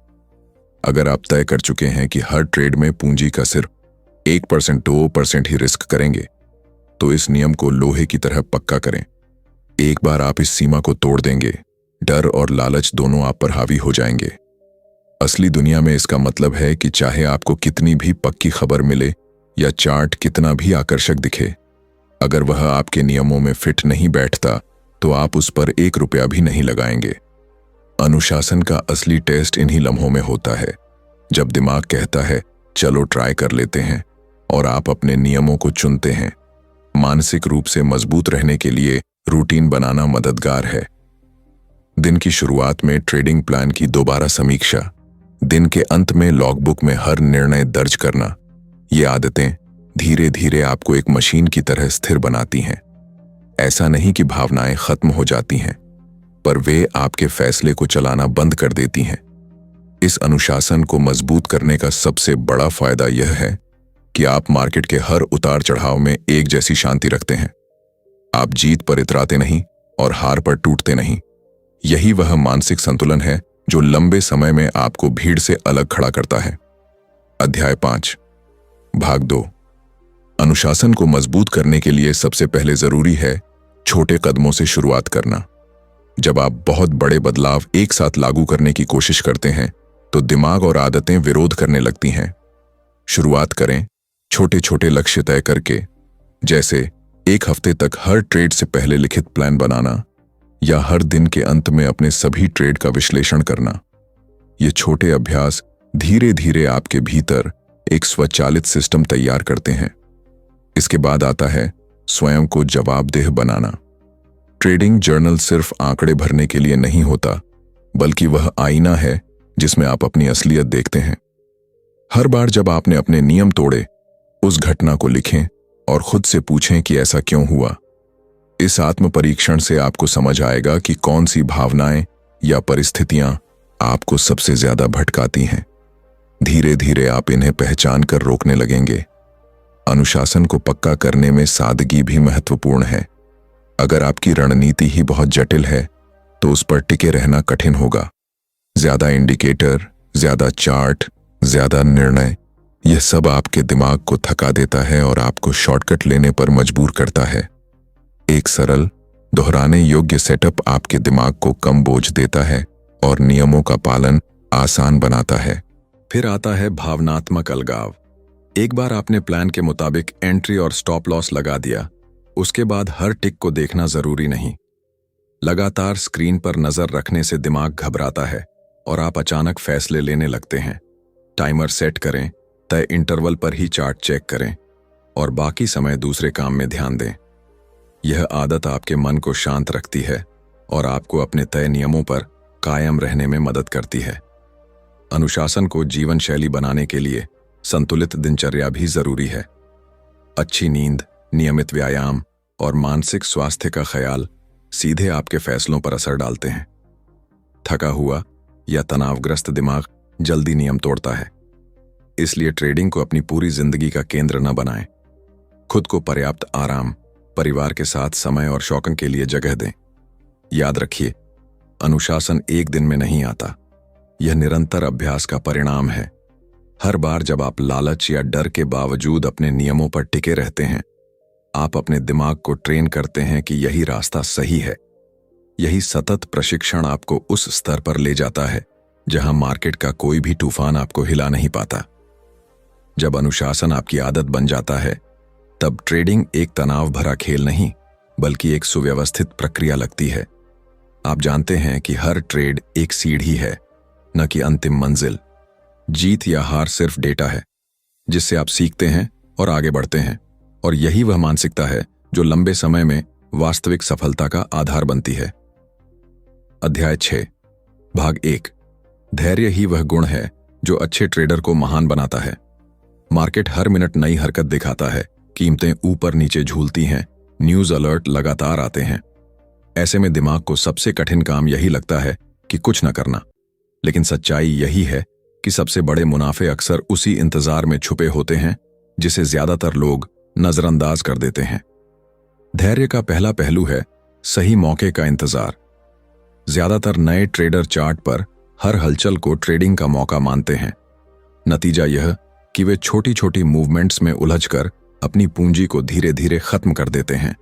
अगर आप तय कर चुके हैं कि हर ट्रेड में पूंजी का सिर्फ 1% 2% ही रिस्क करेंगे, तो इस नियम को लोहे की तरह पक्का करें। एक बार आप इस सीमा को तोड़ देंगे, डर और लालच दोनों आप पर हावी हो जाएंगे। असली दुनिया में इसका मतलब है कि चाहे आपको कितनी भी पक्की खबर मिले या चार्ट कितना भी आकर्षक दिखे, अगर वह आपके नियमों में फिट नहीं बैठता तो आप उस पर 1 रुपया भी नहीं लगाएंगे। अनुशासन का असली टेस्ट इन्हीं लम्हों में होता है, जब दिमाग कहता है चलो ट्राई कर लेते हैं, और आप अपने नियमों को चुनते हैं। मानसिक रूप से मजबूत रहने के लिए रूटीन बनाना मददगार है। दिन की शुरुआत में ट्रेडिंग प्लान की दोबारा समीक्षा, दिन के अंत में लॉगबुक में हर निर्णय दर्ज करना, ये आदतें धीरे धीरे आपको एक मशीन की तरह स्थिर बनाती हैं। ऐसा नहीं कि भावनाएं खत्म हो जाती हैं, पर वे आपके फैसले को चलाना बंद कर देती हैं। इस अनुशासन को मजबूत करने का सबसे बड़ा फायदा यह है कि आप मार्केट के हर उतार चढ़ाव में एक जैसी शांति रखते हैं। आप जीत पर इतराते नहीं और हार पर टूटते नहीं। यही वह मानसिक संतुलन है जो लंबे समय में आपको भीड़ से अलग खड़ा करता है। अध्याय 5, भाग 2। अनुशासन को मजबूत करने के लिए सबसे पहले जरूरी है छोटे कदमों से शुरुआत करना। जब आप बहुत बड़े बदलाव एक साथ लागू करने की कोशिश करते हैं, तो दिमाग और आदतें विरोध करने लगती हैं। शुरुआत करें छोटे छोटे लक्ष्य तय करके, जैसे 1 हफ्ते तक हर ट्रेड से पहले लिखित प्लान बनाना या हर दिन के अंत में अपने सभी ट्रेड का विश्लेषण करना। ये छोटे अभ्यास धीरे धीरे आपके भीतर एक स्वचालित सिस्टम तैयार करते हैं। इसके बाद आता है स्वयं को जवाबदेह बनाना। ट्रेडिंग जर्नल सिर्फ आंकड़े भरने के लिए नहीं होता, बल्कि वह आईना है जिसमें आप अपनी असलियत देखते हैं। हर बार जब आपने अपने नियम तोड़े, उस घटना को लिखें और खुद से पूछें कि ऐसा क्यों हुआ। इस आत्म परीक्षण से आपको समझ आएगा कि कौन सी भावनाएं या परिस्थितियां आपको सबसे ज्यादा भटकाती हैं। धीरे धीरे आप इन्हें पहचान कर रोकने लगेंगे। अनुशासन को पक्का करने में सादगी भी महत्वपूर्ण है। अगर आपकी रणनीति ही बहुत जटिल है, तो उस पर टिके रहना कठिन होगा। ज्यादा इंडिकेटर, ज्यादा चार्ट, ज्यादा निर्णय, यह सब आपके दिमाग को थका देता है और आपको शॉर्टकट लेने पर मजबूर करता है। एक सरल, दोहराने योग्य सेटअप आपके दिमाग को कम बोझ देता है और नियमों का पालन आसान बनाता है। फिर आता है भावनात्मक अलगाव। एक बार आपने प्लान के मुताबिक एंट्री और स्टॉप लॉस लगा दिया, उसके बाद हर टिक को देखना जरूरी नहीं। लगातार स्क्रीन पर नजर रखने से दिमाग घबराता है और आप अचानक फैसले लेने लगते हैं। टाइमर सेट करें, तय इंटरवल पर ही चार्ट चेक करें और बाकी समय दूसरे काम में ध्यान दें। यह आदत आपके मन को शांत रखती है और आपको अपने तय नियमों पर कायम रहने में मदद करती है। अनुशासन को जीवन शैली बनाने के लिए संतुलित दिनचर्या भी जरूरी है। अच्छी नींद, नियमित व्यायाम और मानसिक स्वास्थ्य का ख्याल सीधे आपके फैसलों पर असर डालते हैं। थका हुआ या तनावग्रस्त दिमाग जल्दी नियम तोड़ता है। इसलिए ट्रेडिंग को अपनी पूरी जिंदगी का केंद्र न बनाएं। खुद को पर्याप्त आराम, परिवार के साथ समय और शौक़ के लिए जगह दें। याद रखिए, अनुशासन एक दिन में नहीं आता, यह निरंतर अभ्यास का परिणाम है। हर बार जब आप लालच या डर के बावजूद अपने नियमों पर टिके रहते हैं, आप अपने दिमाग को ट्रेन करते हैं कि यही रास्ता सही है। यही सतत प्रशिक्षण आपको उस स्तर पर ले जाता है जहां मार्केट का कोई भी तूफान आपको हिला नहीं पाता। जब अनुशासन आपकी आदत बन जाता है, तब ट्रेडिंग एक तनाव भरा खेल नहीं, बल्कि एक सुव्यवस्थित प्रक्रिया लगती है। आप जानते हैं कि हर ट्रेड एक सीढ़ी है, न कि अंतिम मंजिल। जीत या हार सिर्फ डेटा है जिससे आप सीखते हैं और आगे बढ़ते हैं, और यही वह मानसिकता है जो लंबे समय में वास्तविक सफलता का आधार बनती है। अध्याय 6, भाग 1। धैर्य ही वह गुण है जो अच्छे ट्रेडर को महान बनाता है। मार्केट हर मिनट नई हरकत दिखाता है, कीमतें ऊपर नीचे झूलती हैं, न्यूज़ अलर्ट लगातार आते हैं। ऐसे में दिमाग को सबसे कठिन काम यही लगता है कि कुछ न करना। लेकिन सच्चाई यही है कि सबसे बड़े मुनाफे अक्सर उसी इंतजार में छुपे होते हैं जिसे ज्यादातर लोग नजरअंदाज कर देते हैं। धैर्य का पहला पहलू है सही मौके का इंतजार। ज्यादातर नए ट्रेडर चार्ट पर हर हलचल को ट्रेडिंग का मौका मानते हैं। नतीजा यह कि वे छोटी छोटी मूवमेंट्स में उलझकर अपनी पूंजी को धीरे धीरे खत्म कर देते हैं।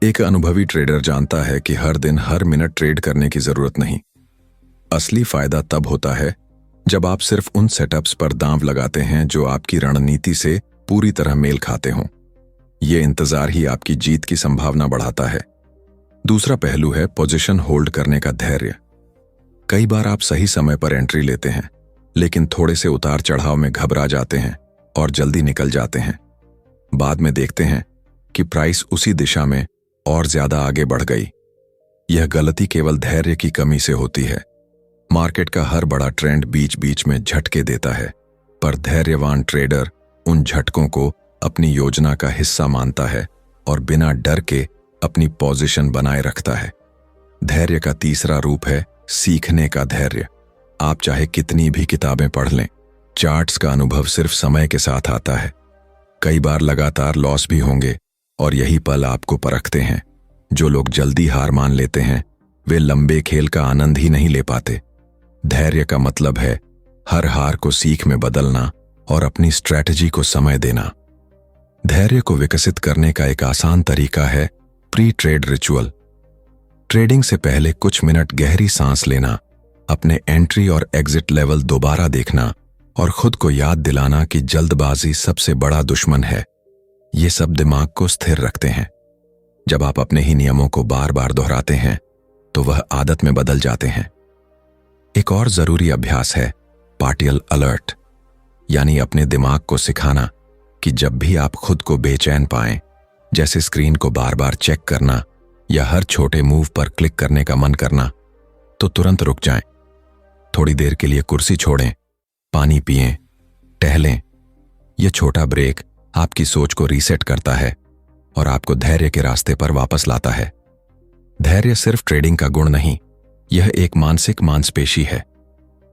एक अनुभवी ट्रेडर जानता है कि हर दिन हर मिनट ट्रेड करने की जरूरत नहीं। असली फायदा तब होता है जब आप सिर्फ उन सेटअप्स पर दांव लगाते हैं जो आपकी रणनीति से पूरी तरह मेल खाते हों। ये इंतजार ही आपकी जीत की संभावना बढ़ाता है। दूसरा पहलू है पोजीशन होल्ड करने का धैर्य। कई बार आप सही समय पर एंट्री लेते हैं, लेकिन थोड़े से उतार चढ़ाव में घबरा जाते हैं और जल्दी निकल जाते हैं। बाद में देखते हैं कि प्राइस उसी दिशा में और ज्यादा आगे बढ़ गई। यह गलती केवल धैर्य की कमी से होती है। मार्केट का हर बड़ा ट्रेंड बीच बीच में झटके देता है, पर धैर्यवान ट्रेडर उन झटकों को अपनी योजना का हिस्सा मानता है और बिना डर के अपनी पोजीशन बनाए रखता है। धैर्य का तीसरा रूप है सीखने का धैर्य। आप चाहे कितनी भी किताबें पढ़ लें, चार्ट्स का अनुभव सिर्फ समय के साथ आता है। कई बार लगातार लॉस भी होंगे और यही पल आपको परखते हैं। जो लोग जल्दी हार मान लेते हैं, वे लंबे खेल का आनंद ही नहीं ले पाते। धैर्य का मतलब है हर हार को सीख में बदलना और अपनी स्ट्रैटेजी को समय देना। धैर्य को विकसित करने का एक आसान तरीका है प्री ट्रेड रिचुअल। ट्रेडिंग से पहले कुछ मिनट गहरी सांस लेना, अपने एंट्री और एग्जिट लेवल दोबारा देखना और खुद को याद दिलाना कि जल्दबाजी सबसे बड़ा दुश्मन है। ये सब दिमाग को स्थिर रखते हैं। जब आप अपने ही नियमों को बार बार दोहराते हैं, तो वह आदत में बदल जाते हैं। एक और जरूरी अभ्यास है पार्टियल अलर्ट, यानी अपने दिमाग को सिखाना कि जब भी आप खुद को बेचैन पाएं, जैसे स्क्रीन को बार बार चेक करना या हर छोटे मूव पर क्लिक करने का मन करना, तो तुरंत रुक जाएं। थोड़ी देर के लिए कुर्सी छोड़ें, पानी पिएं, टहलें। यह छोटा ब्रेक आपकी सोच को रीसेट करता है और आपको धैर्य के रास्ते पर वापस लाता है। धैर्य सिर्फ ट्रेडिंग का गुण नहीं, यह एक मानसिक मांसपेशी है।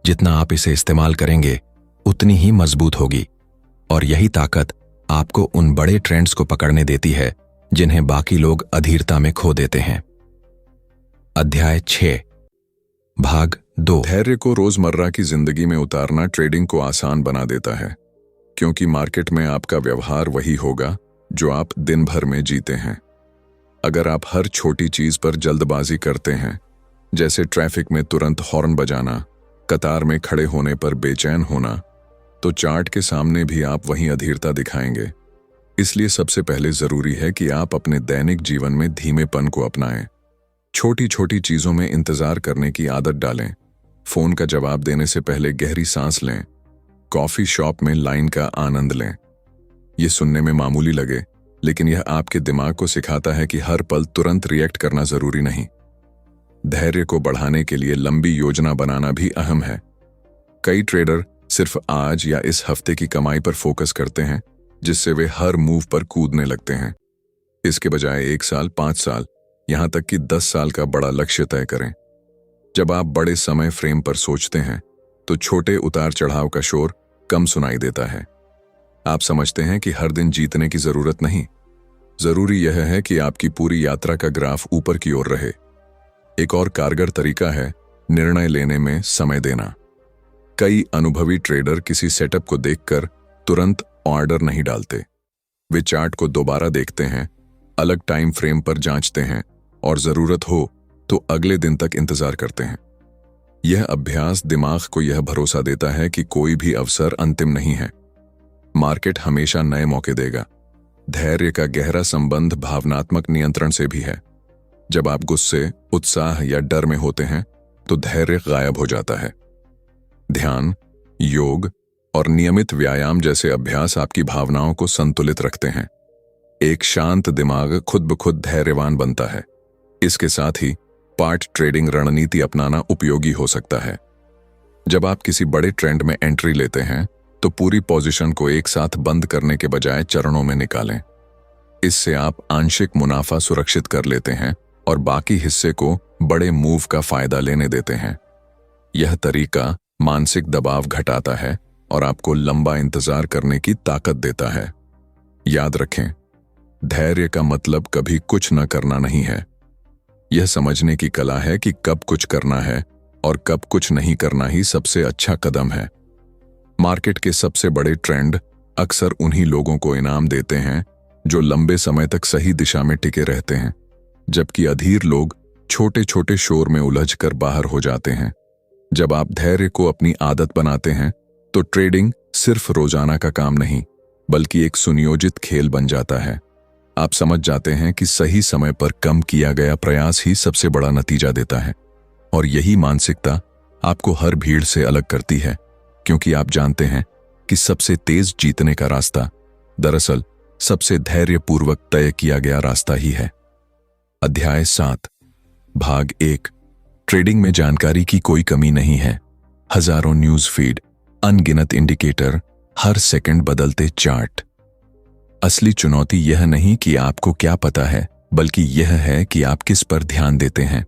जितना आप इसे इस्तेमाल करेंगे, उतनी ही मजबूत होगी, और यही ताकत आपको उन बड़े ट्रेंड्स को पकड़ने देती है जिन्हें बाकी लोग अधीरता में खो देते हैं। अध्याय 6, भाग 2। धैर्य को रोजमर्रा की जिंदगी में उतारना ट्रेडिंग को आसान बना देता है, क्योंकि मार्केट में आपका व्यवहार वही होगा जो आप दिन भर में जीते हैं। अगर आप हर छोटी चीज पर जल्दबाजी करते हैं, जैसे ट्रैफिक में तुरंत हॉर्न बजाना, कतार में खड़े होने पर बेचैन होना, तो चार्ट के सामने भी आप वहीं अधीरता दिखाएंगे। इसलिए सबसे पहले जरूरी है कि आप अपने दैनिक जीवन में धीमेपन को अपनाएं। छोटी छोटी चीजों में इंतजार करने की आदत डालें। फोन का जवाब देने से पहले गहरी सांस लें। कॉफी शॉप में लाइन का आनंद लें। ये सुनने में मामूली लगे, लेकिन यह आपके दिमाग को सिखाता है कि हर पल तुरंत रिएक्ट करना जरूरी नहीं। धैर्य को बढ़ाने के लिए लंबी योजना बनाना भी अहम है। कई ट्रेडर सिर्फ आज या इस हफ्ते की कमाई पर फोकस करते हैं, जबकि मार्केट 2 साल, 3 साल या 4 साल तक चलती है। उन्हें पता है कि अगर वो 1 दिन में 10% नीचे गिरे, तो उन्हें कोई फर्क नहीं पड़ेगा। लेकिन जो ट्रेडर 1 साल, 2 साल या 3 साल तक लगातार बढ़ते रहेंगे, उन्हें पता है कि हर दिन उनकी जीत का हिस्सा है। धैर्य को बढ़ाने के लिए लंबी योजना बनाना भी अहम है। जिससे वे हर मूव पर कूदने लगते हैं। इसके बजाय 1 साल, 5 साल, यहां तक कि 10 साल का बड़ा लक्ष्य तय करें। जब आप बड़े समय फ्रेम पर सोचते हैं तो छोटे उतार चढ़ाव का शोर कम सुनाई देता है। आप समझते हैं कि हर दिन जीतने की जरूरत नहीं, जरूरी यह है कि आपकी पूरी यात्रा का ग्राफ ऊपर की ओर रहे। एक और कारगर तरीका है निर्णय लेने में समय देना। कई अनुभवी ट्रेडर किसी सेटअप को देखकर तुरंत ऑर्डर नहीं डालते। वे चार्ट को दोबारा देखते हैं, अलग टाइम फ्रेम पर जांचते हैं और जरूरत हो तो अगले दिन तक इंतजार करते हैं। यह अभ्यास दिमाग को यह भरोसा देता है कि कोई भी अवसर अंतिम नहीं है। मार्केट हमेशा नए मौके देगा। धैर्य का गहरा संबंध भावनात्मक नियंत्रण से भी है। जब आप गुस्से, उत्साह या डर में होते हैं तो धैर्य गायब हो जाता है। ध्यान, योग और नियमित व्यायाम जैसे अभ्यास आपकी भावनाओं को संतुलित रखते हैं। एक शांत दिमाग खुद ब खुद धैर्यवान बनता है। इसके साथ ही पार्ट ट्रेडिंग रणनीति अपनाना उपयोगी हो सकता है। जब आप किसी बड़े ट्रेंड में एंट्री लेते हैं तो पूरी पोजीशन को एक साथ बंद करने के बजाय चरणों में निकालें। इससे आप आंशिक मुनाफा सुरक्षित कर लेते हैं और बाकी हिस्से को बड़े मूव का फायदा लेने देते हैं। यह तरीका मानसिक दबाव घटाता है और आपको लंबा इंतजार करने की ताकत देता है। याद रखें, धैर्य का मतलब कभी कुछ न करना नहीं है। यह समझने की कला है कि कब कुछ करना है और कब कुछ नहीं करना ही सबसे अच्छा कदम है। मार्केट के सबसे बड़े ट्रेंड अक्सर उन्हीं लोगों को इनाम देते हैं जो लंबे समय तक सही दिशा में टिके रहते हैं, जबकि अधीर लोग छोटे छोटे शोर में उलझकर बाहर हो जाते हैं। जब आप धैर्य को अपनी आदत बनाते हैं तो ट्रेडिंग सिर्फ रोजाना का काम नहीं, बल्कि एक सुनियोजित खेल बन जाता है। आप समझ जाते हैं कि सही समय पर कम किया गया प्रयास ही सबसे बड़ा नतीजा देता है। और यही मानसिकता आपको हर भीड़ से अलग करती है, क्योंकि आप जानते हैं कि सबसे तेज जीतने का रास्ता दरअसल सबसे धैर्यपूर्वक तय किया गया रास्ता ही है। अध्याय 7, भाग 1। ट्रेडिंग में जानकारी की कोई कमी नहीं है। हजारों न्यूज फीड, अनगिनत इंडिकेटर, हर सेकंड बदलते चार्ट। असली चुनौती यह नहीं कि आपको क्या पता है, बल्कि यह है कि आप किस पर ध्यान देते हैं।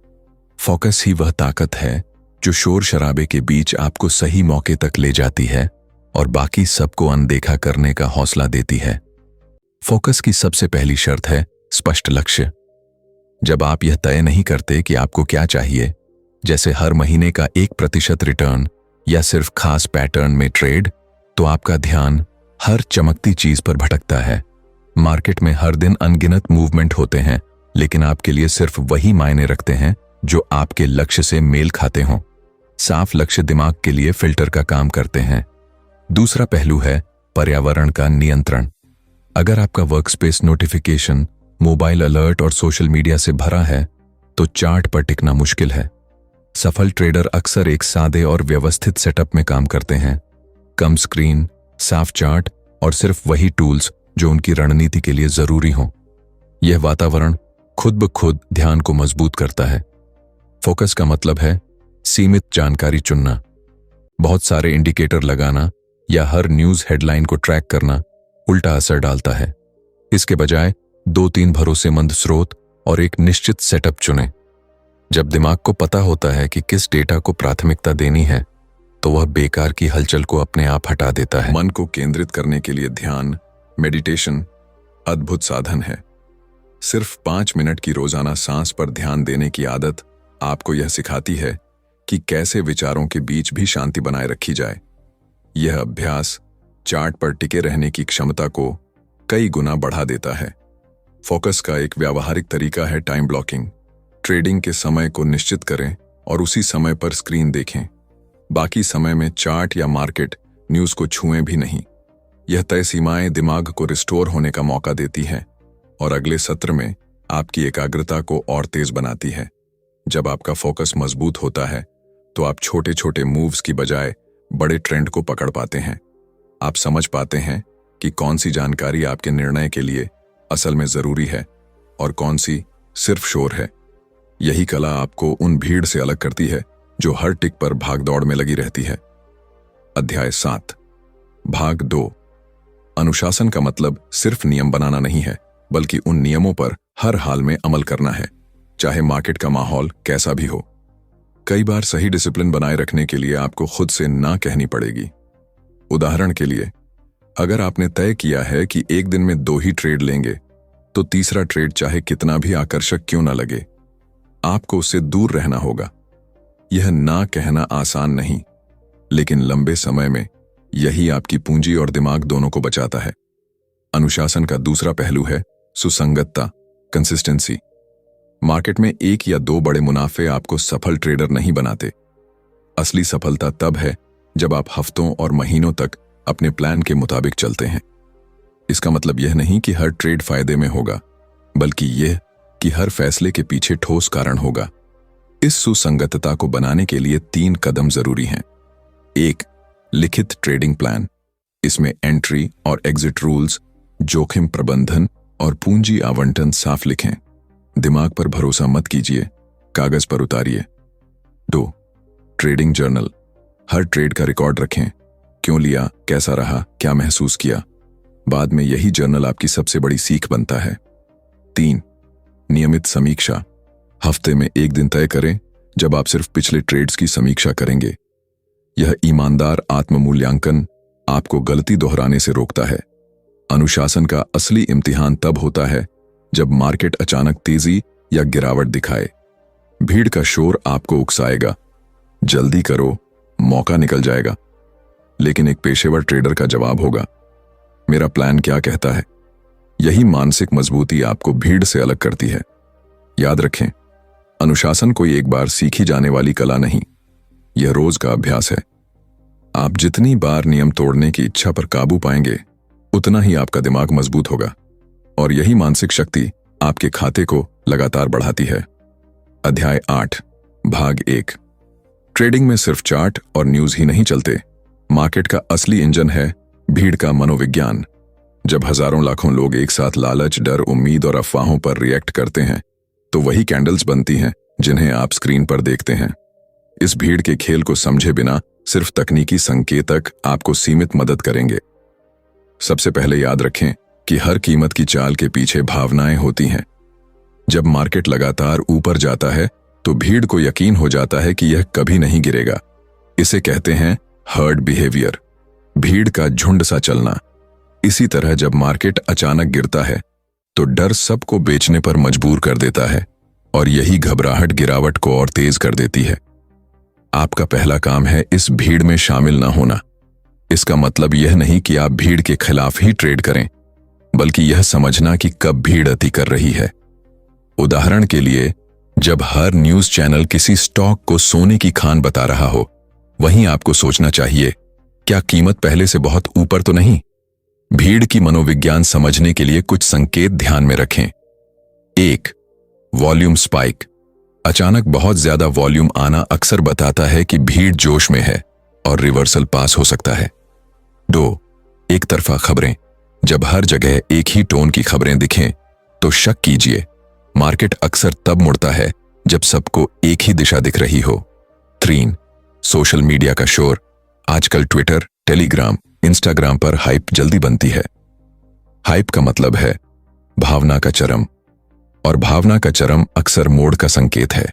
फोकस ही वह ताकत है जो शोर शराबे के बीच आपको सही मौके तक ले जाती है और बाकी सबको अनदेखा करने का हौसला देती है। फोकस की सबसे पहली शर्त है स्पष्ट लक्ष्य। जब आप यह तय नहीं करते कि आपको क्या चाहिए, जैसे हर महीने का 1% रिटर्न या सिर्फ खास पैटर्न में ट्रेड, तो आपका ध्यान हर चमकती चीज पर भटकता है। मार्केट में हर दिन अनगिनत मूवमेंट होते हैं, लेकिन आपके लिए सिर्फ वही मायने रखते हैं जो आपके लक्ष्य से मेल खाते हों। साफ लक्ष्य दिमाग के लिए फिल्टर का काम करते हैं। दूसरा पहलू है पर्यावरण का नियंत्रण। अगर आपका वर्कस्पेस नोटिफिकेशन, मोबाइल अलर्ट और सोशल मीडिया से भरा है तो चार्ट पर टिकना मुश्किल है। सफल ट्रेडर अक्सर एक सादे और व्यवस्थित सेटअप में काम करते हैं। कम स्क्रीन, साफ चार्ट और सिर्फ वही टूल्स जो उनकी रणनीति के लिए जरूरी हों। यह वातावरण खुद ब खुद ध्यान को मजबूत करता है। फोकस का मतलब है सीमित जानकारी चुनना। बहुत सारे इंडिकेटर लगाना या हर न्यूज हेडलाइन को ट्रैक करना उल्टा असर डालता है। इसके बजाय 2-3 भरोसेमंद स्रोत और एक निश्चित सेटअप चुनें। जब दिमाग को पता होता है कि किस डेटा को प्राथमिकता देनी है, तो वह बेकार की हलचल को अपने आप हटा देता है। मन को केंद्रित करने के लिए ध्यान, मेडिटेशन अद्भुत साधन है। सिर्फ 5 मिनट की रोजाना सांस पर ध्यान देने की आदत आपको यह सिखाती है कि कैसे विचारों के बीच भी शांति बनाए रखी जाए। यह अभ्यास चार्ट पर टिके रहने की क्षमता को कई गुना बढ़ा देता है। फोकस का एक व्यावहारिक तरीका है टाइम ब्लॉकिंग। ट्रेडिंग के समय को निश्चित करें और उसी समय पर स्क्रीन देखें। बाकी समय में चार्ट या मार्केट न्यूज को छुएं भी नहीं। यह तय सीमाएं दिमाग को रिस्टोर होने का मौका देती है और अगले सत्र में आपकी एकाग्रता को और तेज बनाती है। जब आपका फोकस मजबूत होता है तो आप छोटे छोटे मूव्स की बजाय बड़े ट्रेंड को पकड़ पाते हैं। आप समझ पाते हैं कि कौन सी जानकारी आपके निर्णय के लिए असल में जरूरी है और कौन सी सिर्फ शोर है। यही कला आपको उन भीड़ से अलग करती है जो हर टिक पर भागदौड़ में लगी रहती है। अध्याय 7, भाग 2। अनुशासन का मतलब सिर्फ नियम बनाना नहीं है, बल्कि उन नियमों पर हर हाल में अमल करना है, चाहे मार्केट का माहौल कैसा भी हो। कई बार सही डिसिप्लिन बनाए रखने के लिए आपको खुद से ना कहनी पड़ेगी। उदाहरण के लिए, अगर आपने तय किया है कि एक दिन में 2 ही ट्रेड लेंगे, तो तीसरा ट्रेड चाहे कितना भी आकर्षक क्यों ना लगे, आपको उससे दूर रहना होगा। यह ना कहना आसान नहीं, लेकिन लंबे समय में यही आपकी पूंजी और दिमाग दोनों को बचाता है। अनुशासन का दूसरा पहलू है सुसंगतता, कंसिस्टेंसी। मार्केट में 1 या 2 बड़े मुनाफे आपको सफल ट्रेडर नहीं बनाते। असली सफलता तब है जब आप हफ्तों और महीनों तक अपने प्लान के मुताबिक चलते हैं। इसका मतलब यह नहीं कि हर ट्रेड फायदे में होगा, बल्कि यह कि हर फैसले के पीछे ठोस कारण होगा। इस सुसंगतता को बनाने के लिए 3 कदम जरूरी हैं। 1. लिखित ट्रेडिंग प्लान। इसमें एंट्री और एग्जिट रूल्स, जोखिम प्रबंधन और पूंजी आवंटन साफ लिखें। दिमाग पर भरोसा मत कीजिए, कागज पर उतारिए। 2. Trading journal. हर ट्रेड का रिकॉर्ड रखें, क्यों लिया, कैसा रहा, क्या महसूस किया। बाद में यही जर्नल आपकी सबसे बड़ी सीख बनता है। 3. नियमित समीक्षा। हफ्ते में 1 दिन तय करें जब आप सिर्फ पिछले ट्रेड्स की समीक्षा करेंगे। यह ईमानदार आत्म-मूल्यांकन आपको गलती दोहराने से रोकता है। अनुशासन का असली इम्तिहान तब होता है जब मार्केट अचानक तेजी या गिरावट दिखाए। भीड़ का शोर आपको उकसाएगा, जल्दी करो, मौका निकल जाएगा। लेकिन एक पेशेवर ट्रेडर का जवाब होगा, मेरा प्लान क्या कहता है। यही मानसिक मजबूती आपको भीड़ से अलग करती है। याद रखें, अनुशासन कोई एक बार सीखी जाने वाली कला नहीं, यह रोज का अभ्यास है। आप जितनी बार नियम तोड़ने की इच्छा पर काबू पाएंगे, उतना ही आपका दिमाग मजबूत होगा, और यही मानसिक शक्ति आपके खाते को लगातार बढ़ाती है। अध्याय 8, भाग 1। ट्रेडिंग में सिर्फ चार्ट और न्यूज ही नहीं चलते। मार्केट का असली इंजन है भीड़ का मनोविज्ञान। जब हजारों लाखों लोग एक साथ लालच, डर, उम्मीद और अफवाहों पर रिएक्ट करते हैं, तो वही कैंडल्स बनती हैं जिन्हें आप स्क्रीन पर देखते हैं। इस भीड़ के खेल को समझे बिना सिर्फ तकनीकी संकेतक आपको सीमित मदद करेंगे। सबसे पहले याद रखें कि हर कीमत की चाल के पीछे भावनाएं होती हैं। जब मार्केट लगातार ऊपर जाता है, तो भीड़ को यकीन हो जाता है कि यह कभी नहीं गिरेगा। इसे कहते हैं हर्ड बिहेवियर, भीड़ का झुंड सा चलना। इसी तरह जब मार्केट अचानक गिरता है, तो डर सबको बेचने पर मजबूर कर देता है, और यही घबराहट गिरावट को और तेज कर देती है। आपका पहला काम है इस भीड़ में शामिल न होना। इसका मतलब यह नहीं कि आप भीड़ के खिलाफ ही ट्रेड करें, बल्कि यह समझना कि कब भीड़ अति कर रही है। उदाहरण के लिए, जब हर न्यूज चैनल किसी स्टॉक को सोने की खान बता रहा हो, वहीं आपको सोचना चाहिए, क्या कीमत पहले से बहुत ऊपर तो नहीं। भीड़ की मनोविज्ञान समझने के लिए कुछ संकेत ध्यान में रखें। 1. Volume spike. अचानक बहुत ज्यादा वॉल्यूम आना अक्सर बताता है कि भीड़ जोश में है और रिवर्सल पास हो सकता है। 2. एक तरफा खबरें। जब हर जगह एक ही टोन की खबरें दिखें, तो शक कीजिए। मार्केट अक्सर तब मुड़ता है जब सबको एक ही दिशा दिख रही हो। 3. सोशल मीडिया का शोर। आजकल ट्विटर, टेलीग्राम, इंस्टाग्राम पर हाइप जल्दी बनती है। हाइप का मतलब है भावना का चरम, और भावना का चरम अक्सर मोड़ का संकेत है।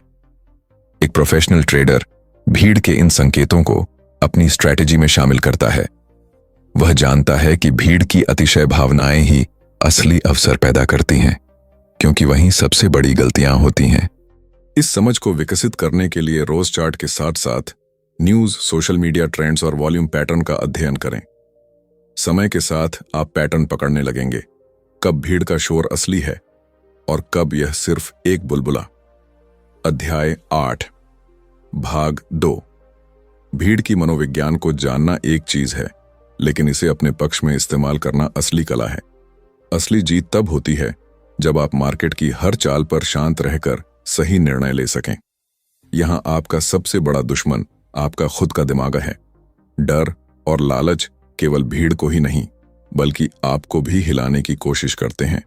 एक प्रोफेशनल ट्रेडर भीड़ के इन संकेतों को अपनी स्ट्रैटेजी में शामिल करता है। वह जानता है कि भीड़ की अतिशय भावनाएं ही असली अवसर पैदा करती हैं, क्योंकि वहीं सबसे बड़ी गलतियां होती हैं। इस समझ को विकसित करने के लिए रोज चार्ट के साथ साथ न्यूज, सोशल मीडिया ट्रेंड्स और वॉल्यूम पैटर्न का अध्ययन करें। समय के साथ आप पैटर्न पकड़ने लगेंगे, कब भीड़ का शोर असली है और कब यह सिर्फ एक बुलबुला। अध्याय 8, भाग 2। भीड़ की मनोविज्ञान को जानना एक चीज है, लेकिन इसे अपने पक्ष में इस्तेमाल करना असली कला है। असली जीत तब होती है जब आप मार्केट की हर चाल पर शांत रहकर सही निर्णय ले सकें। यहां आपका सबसे बड़ा दुश्मन आपका खुद का दिमाग है। डर और लालच केवल भीड़ को ही नहीं, बल्कि आपको भी हिलाने की कोशिश करते हैं।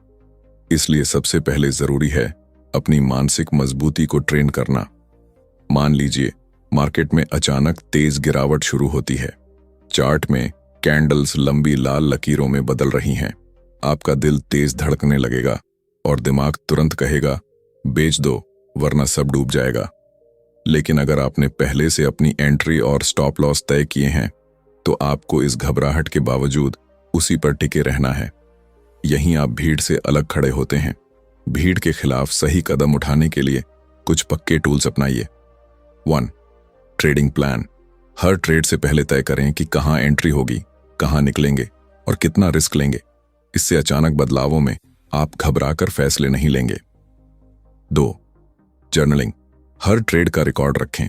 इसलिए सबसे पहले जरूरी है अपनी मानसिक मजबूती को ट्रेन करना। मान लीजिए मार्केट में अचानक तेज गिरावट शुरू होती है। चार्ट में कैंडल्स लंबी लाल लकीरों में बदल रही हैं, आपका दिल तेज धड़कने लगेगा और दिमाग तुरंत कहेगा बेच दो वरना सब डूब जाएगा। लेकिन अगर आपने पहले से अपनी एंट्री और स्टॉप लॉस तय किए हैं तो आपको इस घबराहट के बावजूद उसी पर टिके रहना है। यहीं आप भीड़ से अलग खड़े होते हैं। भीड़ के खिलाफ सही कदम उठाने के लिए कुछ पक्के टूल्स अपनाइए। 1. Trading plan. हर ट्रेड से पहले तय करें कि कहां एंट्री होगी, कहां निकलेंगे और कितना रिस्क लेंगे। इससे अचानक बदलावों में आप घबराकर फैसले नहीं लेंगे। 2. जर्नलिंग। हर ट्रेड का रिकॉर्ड रखें।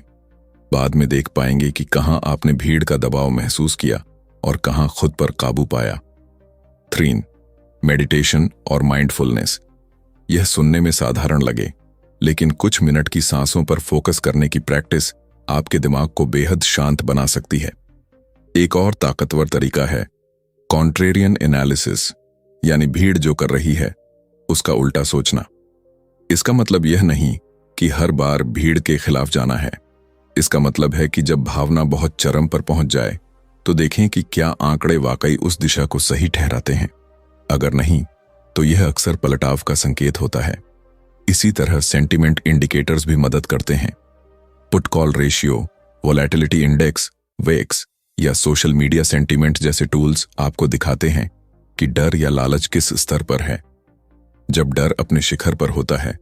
बाद में देख पाएंगे कि कहां आपने भीड़ का दबाव महसूस किया और कहां खुद पर काबू पाया। 3. मेडिटेशन और माइंडफुलनेस। यह सुनने में साधारण लगे, लेकिन कुछ मिनट की सांसों पर फोकस करने की प्रैक्टिस आपके दिमाग को बेहद शांत बना सकती है। एक और ताकतवर तरीका है कॉन्ट्रेरियन एनालिसिस, यानी भीड़ जो कर रही है उसका उल्टा सोचना। इसका मतलब यह नहीं कि हर बार भीड़ के खिलाफ जाना है। इसका मतलब है कि जब भावना बहुत चरम पर पहुंच जाए तो देखें कि क्या आंकड़े वाकई उस दिशा को सही ठहराते हैं। अगर नहीं तो यह अक्सर पलटाव का संकेत होता है। इसी तरह सेंटिमेंट इंडिकेटर्स भी मदद करते हैं। Put call ratio, volatility index, VIX या सोशल मीडिया सेंटिमेंट जैसे टूल्स आपको दिखाते हैं कि डर या लालच किस स्तर पर है। जब डर अपने शिखर पर होता है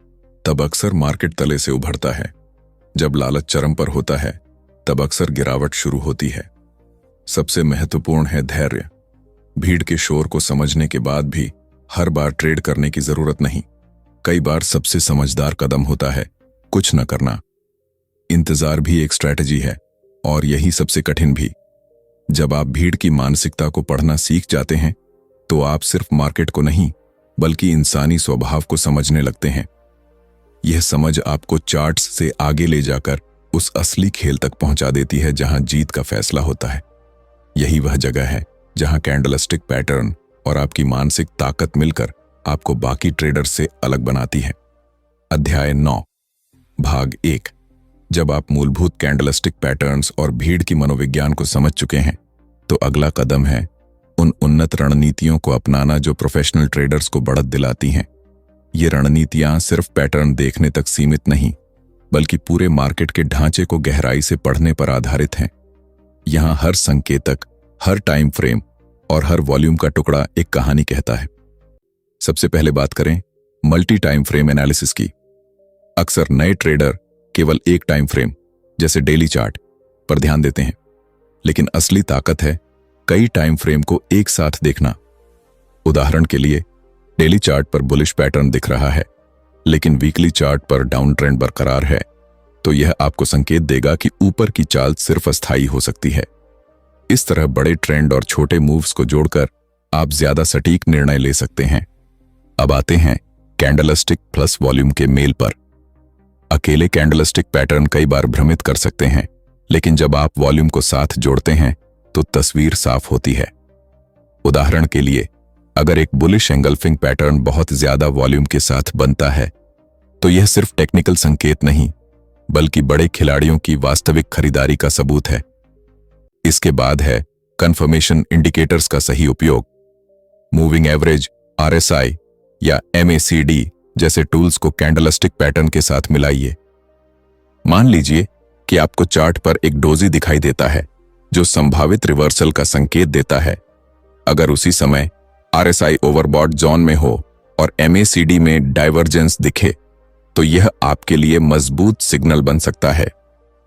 तब अक्सर मार्केट तले से उभरता है। जब लालच चरम पर होता है तब अक्सर गिरावट शुरू होती है। सबसे महत्वपूर्ण है धैर्य। भीड़ के शोर को समझने के बाद भी हर बार ट्रेड करने की जरूरत नहीं। कई बार सबसे समझदार कदम होता है कुछ न करना। इंतजार भी एक स्ट्रैटेजी है और यही सबसे कठिन भी। जब आप भीड़ की मानसिकता को पढ़ना सीख जाते हैं तो आप सिर्फ मार्केट को नहीं बल्कि इंसानी स्वभाव को समझने लगते हैं। यह समझ आपको चार्ट्स से आगे ले जाकर उस असली खेल तक पहुंचा देती है जहां जीत का फैसला होता है। यही वह जगह है जहां कैंडलस्टिक पैटर्न और आपकी मानसिक ताकत मिलकर आपको बाकी ट्रेडर से अलग बनाती है। अध्याय 9, भाग 1। जब आप मूलभूत कैंडलस्टिक पैटर्न्स और भीड़ की मनोविज्ञान को समझ चुके हैं तो अगला कदम है उन उन्नत रणनीतियों को अपनाना जो प्रोफेशनल ट्रेडर्स को बढ़त दिलाती हैं। ये रणनीतियां सिर्फ पैटर्न देखने तक सीमित नहीं बल्कि पूरे मार्केट के ढांचे को गहराई से पढ़ने पर आधारित हैं। यहां हर संकेतक, हर टाइम फ्रेम और हर वॉल्यूम का टुकड़ा एक कहानी कहता है। सबसे पहले बात करें मल्टी टाइम फ्रेम एनालिसिस की। अक्सर नए ट्रेडर केवल एक टाइम फ्रेम जैसे डेली चार्ट पर ध्यान देते हैं, लेकिन असली ताकत है कई टाइम फ्रेम को एक साथ देखना। उदाहरण के लिए डेली चार्ट पर बुलिश पैटर्न दिख रहा है लेकिन वीकली चार्ट पर डाउन ट्रेंड बरकरार है, तो यह आपको संकेत देगा कि ऊपर की चाल सिर्फ अस्थायी हो सकती है। इस तरह बड़े ट्रेंड और छोटे मूव्स को जोड़कर आप ज्यादा सटीक निर्णय ले सकते हैं। अब आते हैं कैंडलस्टिक प्लस वॉल्यूम के मेल पर। अकेले कैंडलस्टिक पैटर्न कई बार भ्रमित कर सकते हैं, लेकिन जब आप वॉल्यूम को साथ जोड़ते हैं तो तस्वीर साफ होती है। उदाहरण के लिए अगर एक बुलिश एंगल्फिंग पैटर्न बहुत ज्यादा वॉल्यूम के साथ बनता है तो यह सिर्फ टेक्निकल संकेत नहीं बल्कि बड़े खिलाड़ियों की वास्तविक खरीदारी का सबूत है। इसके बाद है कंफर्मेशन इंडिकेटर्स का सही उपयोग। मूविंग एवरेज, RSI या MACD जैसे टूल्स को कैंडलस्टिक पैटर्न के साथ मिलाइए। मान लीजिए कि आपको चार्ट पर एक डोजी दिखाई देता है जो संभावित रिवर्सल का संकेत देता है। अगर उसी समय RSI ओवरबॉट जोन में हो और MACD में डाइवर्जेंस दिखे तो यह आपके लिए मजबूत सिग्नल बन सकता है।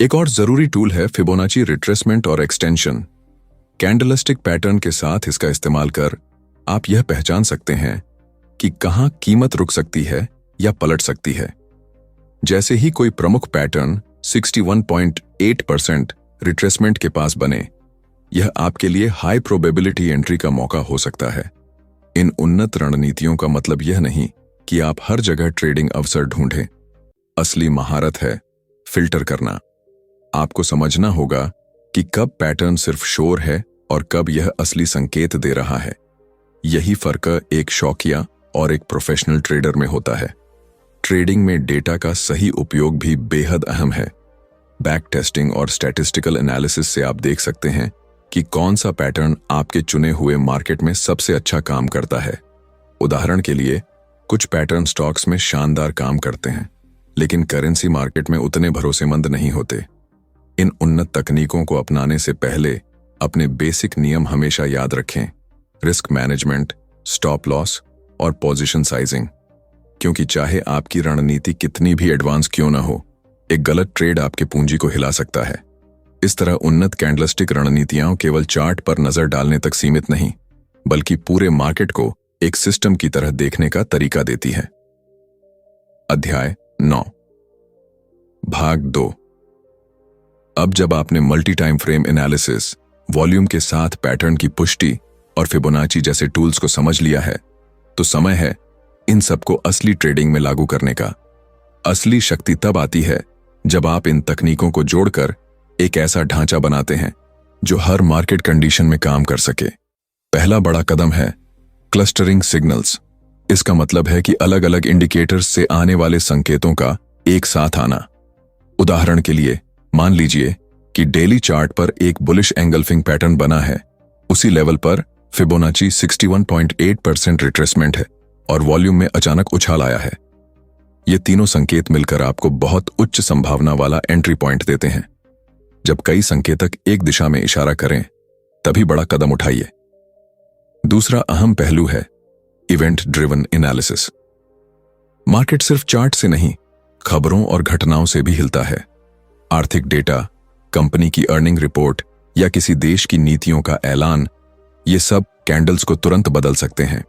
एक और जरूरी टूल है फिबोनाची रिट्रेसमेंट और एक्सटेंशन। कैंडलस्टिक पैटर्न के साथ इसका इस्तेमाल कर आप यह पहचान सकते हैं कि कहां कीमत रुक सकती है या पलट सकती है। जैसे ही कोई प्रमुख पैटर्न 61.8% रिट्रेसमेंट के पास बने, यह आपके लिए हाई प्रोबेबिलिटी एंट्री का मौका हो सकता है। इन उन्नत रणनीतियों का मतलब यह नहीं कि आप हर जगह ट्रेडिंग अवसर ढूंढें। असली महारत है फिल्टर करना। आपको समझना होगा कि कब पैटर्न सिर्फ शोर है और कब यह असली संकेत दे रहा है। यही फर्क एक शौकिया और एक प्रोफेशनल ट्रेडर में होता है। ट्रेडिंग में डेटा का सही उपयोग भी बेहद अहम है। बैक टेस्टिंग और स्टैटिस्टिकल एनालिसिस से आप देख सकते हैं कि कौन सा पैटर्न आपके चुने हुए मार्केट में सबसे अच्छा काम करता है। उदाहरण के लिए, कुछ पैटर्न स्टॉक्स में शानदार काम करते हैं, लेकिन करेंसी मार्केट में उतने भरोसेमंद नहीं होते। इन उन्नत तकनीकों को अपनाने से पहले अपने बेसिक नियम हमेशा याद रखें: रिस्क मैनेजमेंट, स्टॉप लॉस और पोजीशन साइजिंग। क्योंकि चाहे आपकी रणनीति कितनी भी एडवांस क्यों ना हो, एक गलत ट्रेड आपके पूंजी को हिला सकता है। इस तरह उन्नत कैंडलस्टिक रणनीतियां केवल चार्ट पर नजर डालने तक सीमित नहीं, बल्कि पूरे मार्केट को एक सिस्टम की तरह देखने का तरीका देती है। अध्याय 9, भाग 2। अब जब आपने multi time frame analysis, volume के साथ पैटर्न की पुष्टि और फिबोनाची जैसे टूल्स को समझ लिया है, तो समय है इन सबको असली ट्रेडिंग में लागू करने का। असली शक्ति तब आती है जब आप इन तकनीकों को जोड़कर एक ऐसा ढांचा बनाते हैं जो हर मार्केट कंडीशन में काम कर सके। पहला बड़ा कदम है क्लस्टरिंग सिग्नल्स। इसका मतलब है कि अलग अलग इंडिकेटर्स से आने वाले संकेतों का एक साथ आना। उदाहरण के लिए, मान लीजिए कि डेली चार्ट पर एक बुलिश एंगल्फिंग पैटर्न बना है, उसी लेवल पर फिबोनाची 61.8% रिट्रेसमेंट है और वॉल्यूम में अचानक उछाल आया है। ये तीनों संकेत मिलकर आपको बहुत उच्च संभावना वाला एंट्री पॉइंट देते हैं। जब कई संकेतक एक दिशा में इशारा करें, तभी बड़ा कदम उठाइए। दूसरा अहम पहलू है इवेंट ड्रिवन एनालिसिस। मार्केट सिर्फ चार्ट से नहीं, खबरों और घटनाओं से भी हिलता है। आर्थिक डेटा, कंपनी की अर्निंग रिपोर्ट या किसी देश की नीतियों का ऐलान, ये सब कैंडल्स को तुरंत बदल सकते हैं।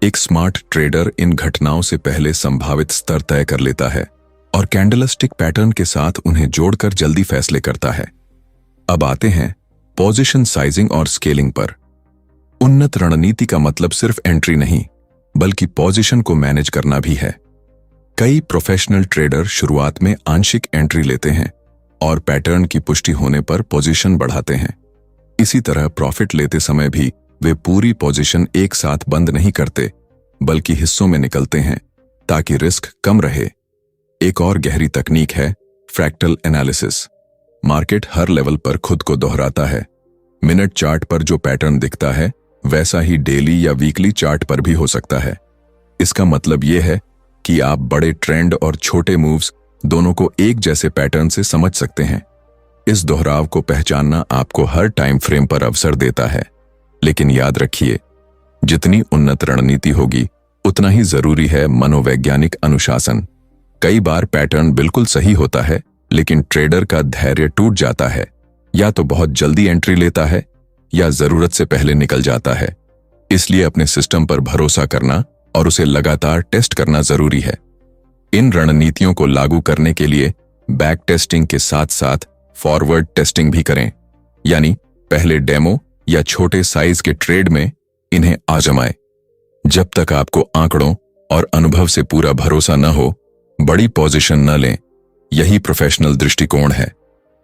एक स्मार्ट ट्रेडर इन घटनाओं से पहले संभावित स्तर तय कर लेता है और कैंडलस्टिक पैटर्न के साथ उन्हें जोड़कर जल्दी फैसले करता है। अब आते हैं पोजीशन साइजिंग और स्केलिंग पर। उन्नत रणनीति का मतलब सिर्फ एंट्री नहीं, बल्कि पोजीशन को मैनेज करना भी है। कई प्रोफेशनल ट्रेडर शुरुआत में आंशिक एंट्री लेते हैं और पैटर्न की पुष्टि होने पर पोजीशन बढ़ाते हैं। इसी तरह प्रॉफिट लेते समय भी वे पूरी पोजीशन एक साथ बंद नहीं करते, बल्कि हिस्सों में निकलते हैं ताकि रिस्क कम रहे। एक और गहरी तकनीक है फ्रैक्टल एनालिसिस। मार्केट हर लेवल पर खुद को दोहराता है। मिनट चार्ट पर जो पैटर्न दिखता है, वैसा ही डेली या वीकली चार्ट पर भी हो सकता है। इसका मतलब यह है कि आप बड़े ट्रेंड और छोटे मूव्स दोनों को एक जैसे पैटर्न से समझ सकते हैं। इस दोहराव को पहचानना आपको हर टाइम फ्रेम पर अवसर देता है। लेकिन याद रखिए, जितनी उन्नत रणनीति होगी, उतना ही जरूरी है मनोवैज्ञानिक अनुशासन। कई बार पैटर्न बिल्कुल सही होता है, लेकिन ट्रेडर का धैर्य टूट जाता है। या तो बहुत जल्दी एंट्री लेता है या जरूरत से पहले निकल जाता है। इसलिए अपने सिस्टम पर भरोसा करना और उसे लगातार टेस्ट करना जरूरी है। इन रणनीतियों को लागू करने के लिए बैक टेस्टिंग के साथ साथ फॉरवर्ड टेस्टिंग भी करें। यानी पहले डेमो या छोटे साइज के ट्रेड में इन्हें आजमाएं। जब तक आपको आंकड़ों और अनुभव से पूरा भरोसा न हो, बड़ी पोजीशन न लें। यही प्रोफेशनल दृष्टिकोण है।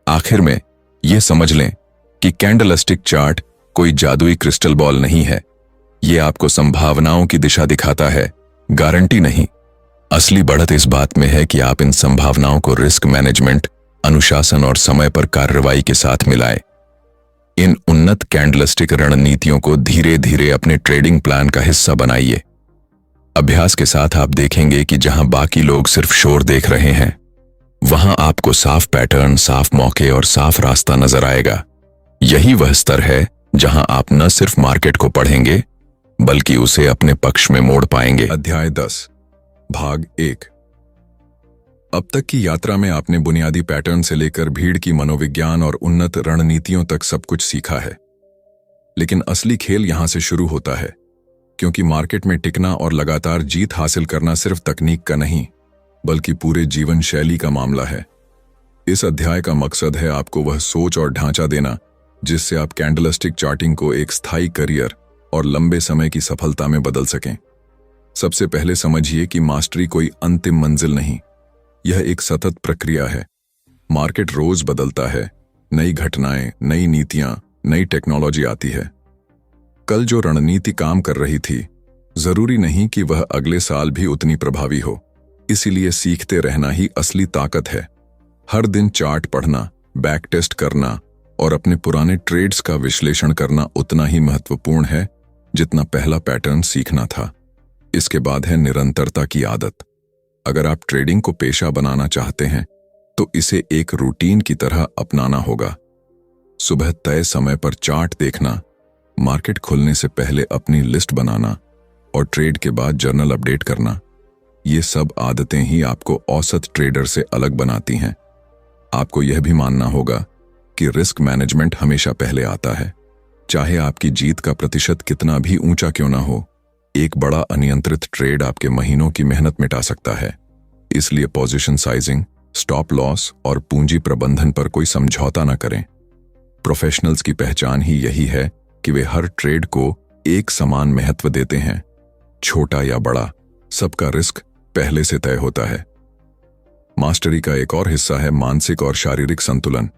आखिर में यह समझ लें कि कैंडलस्टिक चार्ट कोई जादुई क्रिस्टल बॉल नहीं है। ये आपको संभावनाओं की दिशा दिखाता है, गारंटी नहीं। असली बढ़त इस बात में है कि आप इन संभावनाओं को रिस्क मैनेजमेंट, अनुशासन और समय पर कार्रवाई के साथ मिलाएं। इन उन्नत कैंडलस्टिक रणनीतियों को धीरे धीरे अपने ट्रेडिंग प्लान का हिस्सा बनाइए। अभ्यास के साथ आप देखेंगे कि जहां बाकी लोग सिर्फ शोर देख रहे हैं, वहां आपको साफ पैटर्न, साफ मौके और साफ रास्ता नजर आएगा। यही वह स्तर है जहां आप न सिर्फ मार्केट को पढ़ेंगे, बल्कि उसे अपने पक्ष में मोड़ पाएंगे। अध्याय 10, भाग 1। अब तक की यात्रा में आपने बुनियादी पैटर्न से लेकर भीड़ की मनोविज्ञान और उन्नत रणनीतियों तक सब कुछ सीखा है। लेकिन असली खेल यहां से शुरू होता है, क्योंकि मार्केट में टिकना और लगातार जीत हासिल करना सिर्फ तकनीक का नहीं, बल्कि पूरे जीवन शैली का मामला है। इस अध्याय का मकसद है आपको वह सोच और ढांचा देना जिससे आप कैंडलस्टिक चार्टिंग को एक स्थायी करियर और लंबे समय की सफलता में बदल सकें। सबसे पहले समझिए कि मास्टरी कोई अंतिम मंजिल नहीं, यह एक सतत प्रक्रिया है। मार्केट रोज बदलता है, नई घटनाएं, नई नीतियां, नई टेक्नोलॉजी आती है। कल जो रणनीति काम कर रही थी, जरूरी नहीं कि वह अगले साल भी उतनी प्रभावी हो। इसीलिए सीखते रहना ही असली ताकत है। हर दिन चार्ट पढ़ना, बैक टेस्ट करना और अपने पुराने ट्रेड्स का विश्लेषण करना उतना ही महत्वपूर्ण है जितना पहला पैटर्न सीखना था। इसके बाद है निरंतरता की आदत। अगर आप ट्रेडिंग को पेशा बनाना चाहते हैं तो इसे एक रूटीन की तरह अपनाना होगा। सुबह तय समय पर चार्ट देखना, मार्केट खुलने से पहले अपनी लिस्ट बनाना और ट्रेड के बाद जर्नल अपडेट करना, ये सब आदतें ही आपको औसत ट्रेडर से अलग बनाती हैं। आपको यह भी मानना होगा कि रिस्क मैनेजमेंट हमेशा पहले आता है। चाहे आपकी जीत का प्रतिशत कितना भी ऊंचा क्यों ना हो, एक बड़ा अनियंत्रित ट्रेड आपके महीनों की मेहनत मिटा सकता है। इसलिए पोजीशन साइजिंग, स्टॉप लॉस और पूंजी प्रबंधन पर कोई समझौता न करें। प्रोफेशनल्स की पहचान ही यही है कि वे हर ट्रेड को एक समान महत्व देते हैं। छोटा या बड़ा, सबका रिस्क पहले से तय होता है। मास्टरी का एक और हिस्सा है मानसिक और शारीरिक संतुलन।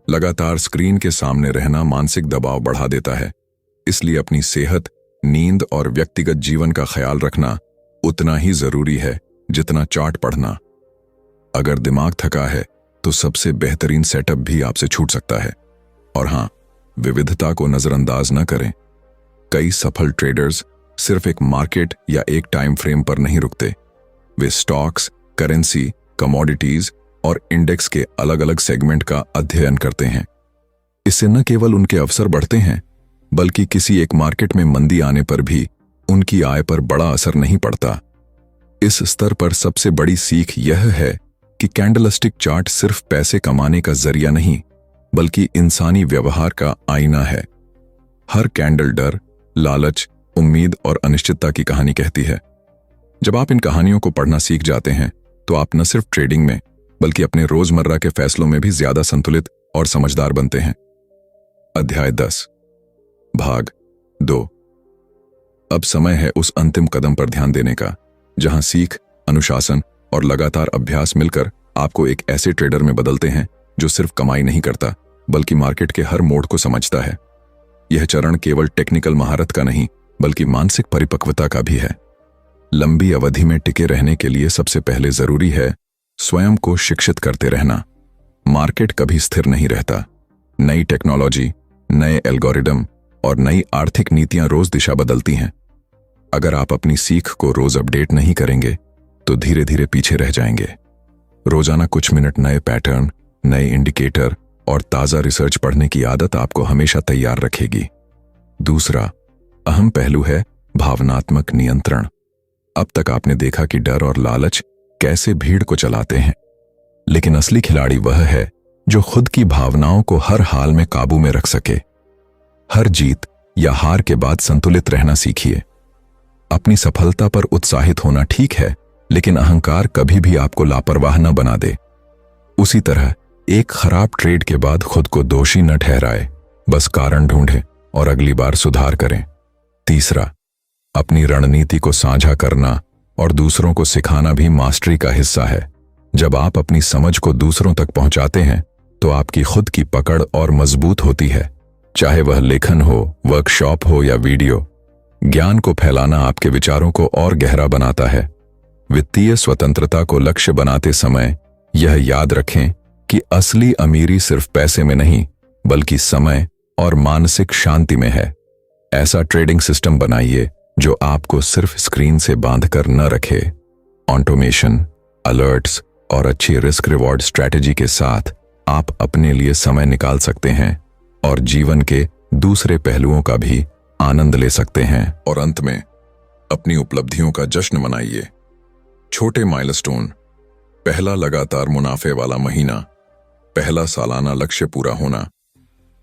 लगातार स्क्रीन के सामने रहना मानसिक दबाव बढ़ा देता है, इसलिए अपनी सेहत, नींद और व्यक्तिगत जीवन का ख्याल रखना उतना ही जरूरी है जितना चार्ट पढ़ना। अगर दिमाग थका है तो सबसे बेहतरीन सेटअप भी आपसे छूट सकता है। और हां, विविधता को नजरअंदाज न करें। कई सफल ट्रेडर्स सिर्फ एक मार्केट या एक टाइम फ्रेम पर नहीं रुकते। वे स्टॉक्स, करेंसी, कमोडिटीज और इंडेक्स के अलग अलग सेगमेंट का अध्ययन करते हैं। इससे न केवल उनके अवसर बढ़ते हैं, बल्कि किसी एक मार्केट में मंदी आने पर भी उनकी आय पर बड़ा असर नहीं पड़ता। इस स्तर पर सबसे बड़ी सीख यह है कि कैंडलस्टिक चार्ट सिर्फ पैसे कमाने का जरिया नहीं, बल्कि इंसानी व्यवहार का आईना है। हर कैंडल डर, लालच, उम्मीद और अनिश्चितता की कहानी कहती है। जब आप इन कहानियों को पढ़ना सीख जाते हैं तो आप न सिर्फ ट्रेडिंग में बल्कि अपने रोजमर्रा के फैसलों में भी ज्यादा संतुलित और समझदार बनते हैं। अध्याय 10, भाग 2। अब समय है उस अंतिम कदम पर ध्यान देने का जहां सीख, अनुशासन और लगातार अभ्यास मिलकर आपको एक ऐसे ट्रेडर में बदलते हैं जो सिर्फ कमाई नहीं करता बल्कि मार्केट के हर मोड़ को समझता है। यह चरण केवल टेक्निकल महारत का नहीं बल्कि मानसिक परिपक्वता का भी है। लंबी अवधि में टिके रहने के लिए सबसे पहले जरूरी है स्वयं को शिक्षित करते रहना। मार्केट कभी स्थिर नहीं रहता। नई टेक्नोलॉजी, नए एल्गोरिदम और नई आर्थिक नीतियां रोज दिशा बदलती हैं। अगर आप अपनी सीख को रोज अपडेट नहीं करेंगे तो धीरे धीरे पीछे रह जाएंगे। रोजाना कुछ मिनट नए पैटर्न, नए इंडिकेटर और ताजा रिसर्च पढ़ने की आदत आपको हमेशा तैयार रखेगी। दूसरा अहम पहलू है भावनात्मक नियंत्रण। अब तक आपने देखा कि डर और लालच कैसे भीड़ को चलाते हैं, लेकिन असली खिलाड़ी वह है जो खुद की भावनाओं को हर हाल में काबू में रख सके। हर जीत या हार के बाद संतुलित रहना सीखिए। अपनी सफलता पर उत्साहित होना ठीक है, लेकिन अहंकार कभी भी आपको लापरवाह न बना दे। उसी तरह एक खराब ट्रेड के बाद खुद को दोषी न ठहराए, बस कारण ढूंढें और अगली बार सुधार करें। तीसरा, अपनी रणनीति को साझा करना और दूसरों को सिखाना भी मास्टरी का हिस्सा है। जब आप अपनी समझ को दूसरों तक पहुंचाते हैं तो आपकी खुद की पकड़ और मजबूत होती है। चाहे वह लेखन हो, वर्कशॉप हो या वीडियो, ज्ञान को फैलाना आपके विचारों को और गहरा बनाता है। वित्तीय स्वतंत्रता को लक्ष्य बनाते समय यह याद रखें कि असली अमीरी सिर्फ पैसे में नहीं बल्कि समय और मानसिक शांति में है। ऐसा ट्रेडिंग सिस्टम बनाइए जो आपको सिर्फ स्क्रीन से बांधकर न रखे। ऑटोमेशन, अलर्ट्स और अच्छी रिस्क रिवॉर्ड स्ट्रैटेजी के साथ आप अपने लिए समय निकाल सकते हैं और जीवन के दूसरे पहलुओं का भी आनंद ले सकते हैं। और अंत में अपनी उपलब्धियों का जश्न मनाइए। छोटे माइलस्टोन, पहला लगातार मुनाफे वाला महीना, पहला सालाना लक्ष्य पूरा होना,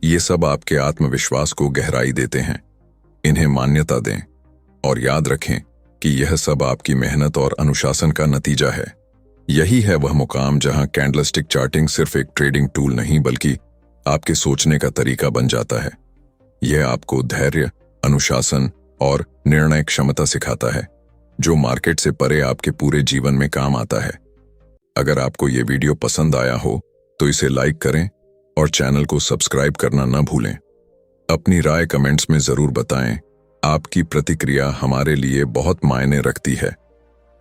ये सब आपके आत्मविश्वास को गहराई देते हैं। इन्हें मान्यता दें और याद रखें कि यह सब आपकी मेहनत और अनुशासन का नतीजा है। यही है वह मुकाम जहां कैंडलस्टिक चार्टिंग सिर्फ एक ट्रेडिंग टूल नहीं बल्कि आपके सोचने का तरीका बन जाता है। यह आपको धैर्य, अनुशासन और निर्णय क्षमता सिखाता है जो मार्केट से परे आपके पूरे जीवन में काम आता है। अगर आपको ये वीडियो पसंद आया हो तो इसे लाइक करें और चैनल को सब्सक्राइब करना न भूलें। अपनी राय कमेंट्स में जरूर बताएं। आपकी प्रतिक्रिया हमारे लिए बहुत मायने रखती है।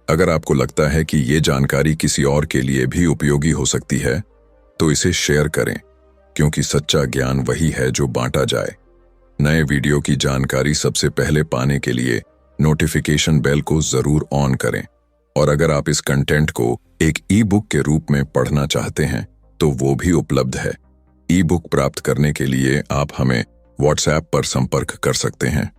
अगर आपको लगता है कि ये जानकारी किसी और के लिए भी उपयोगी हो सकती है तो इसे शेयर करें क्योंकि सच्चा ज्ञान वही है जो बांटा जाए। नए वीडियो की जानकारी सबसे पहले पाने के लिए नोटिफिकेशन बेल को जरूर ऑन करें। और अगर आप इस कंटेंट को एक ई बुक के रूप में पढ़ना चाहते हैं तो वो भी उपलब्ध है। ई बुक प्राप्त करने के लिए आप हमें व्हाट्सएप पर संपर्क कर सकते हैं।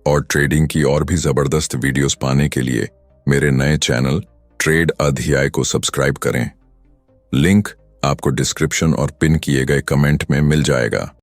और ट्रेडिंग की और भी जबरदस्त वीडियोस पाने के लिए मेरे नए चैनल ट्रेड अध्याय को सब्सक्राइब करें। लिंक आपको डिस्क्रिप्शन और पिन किए गए कमेंट में मिल जाएगा।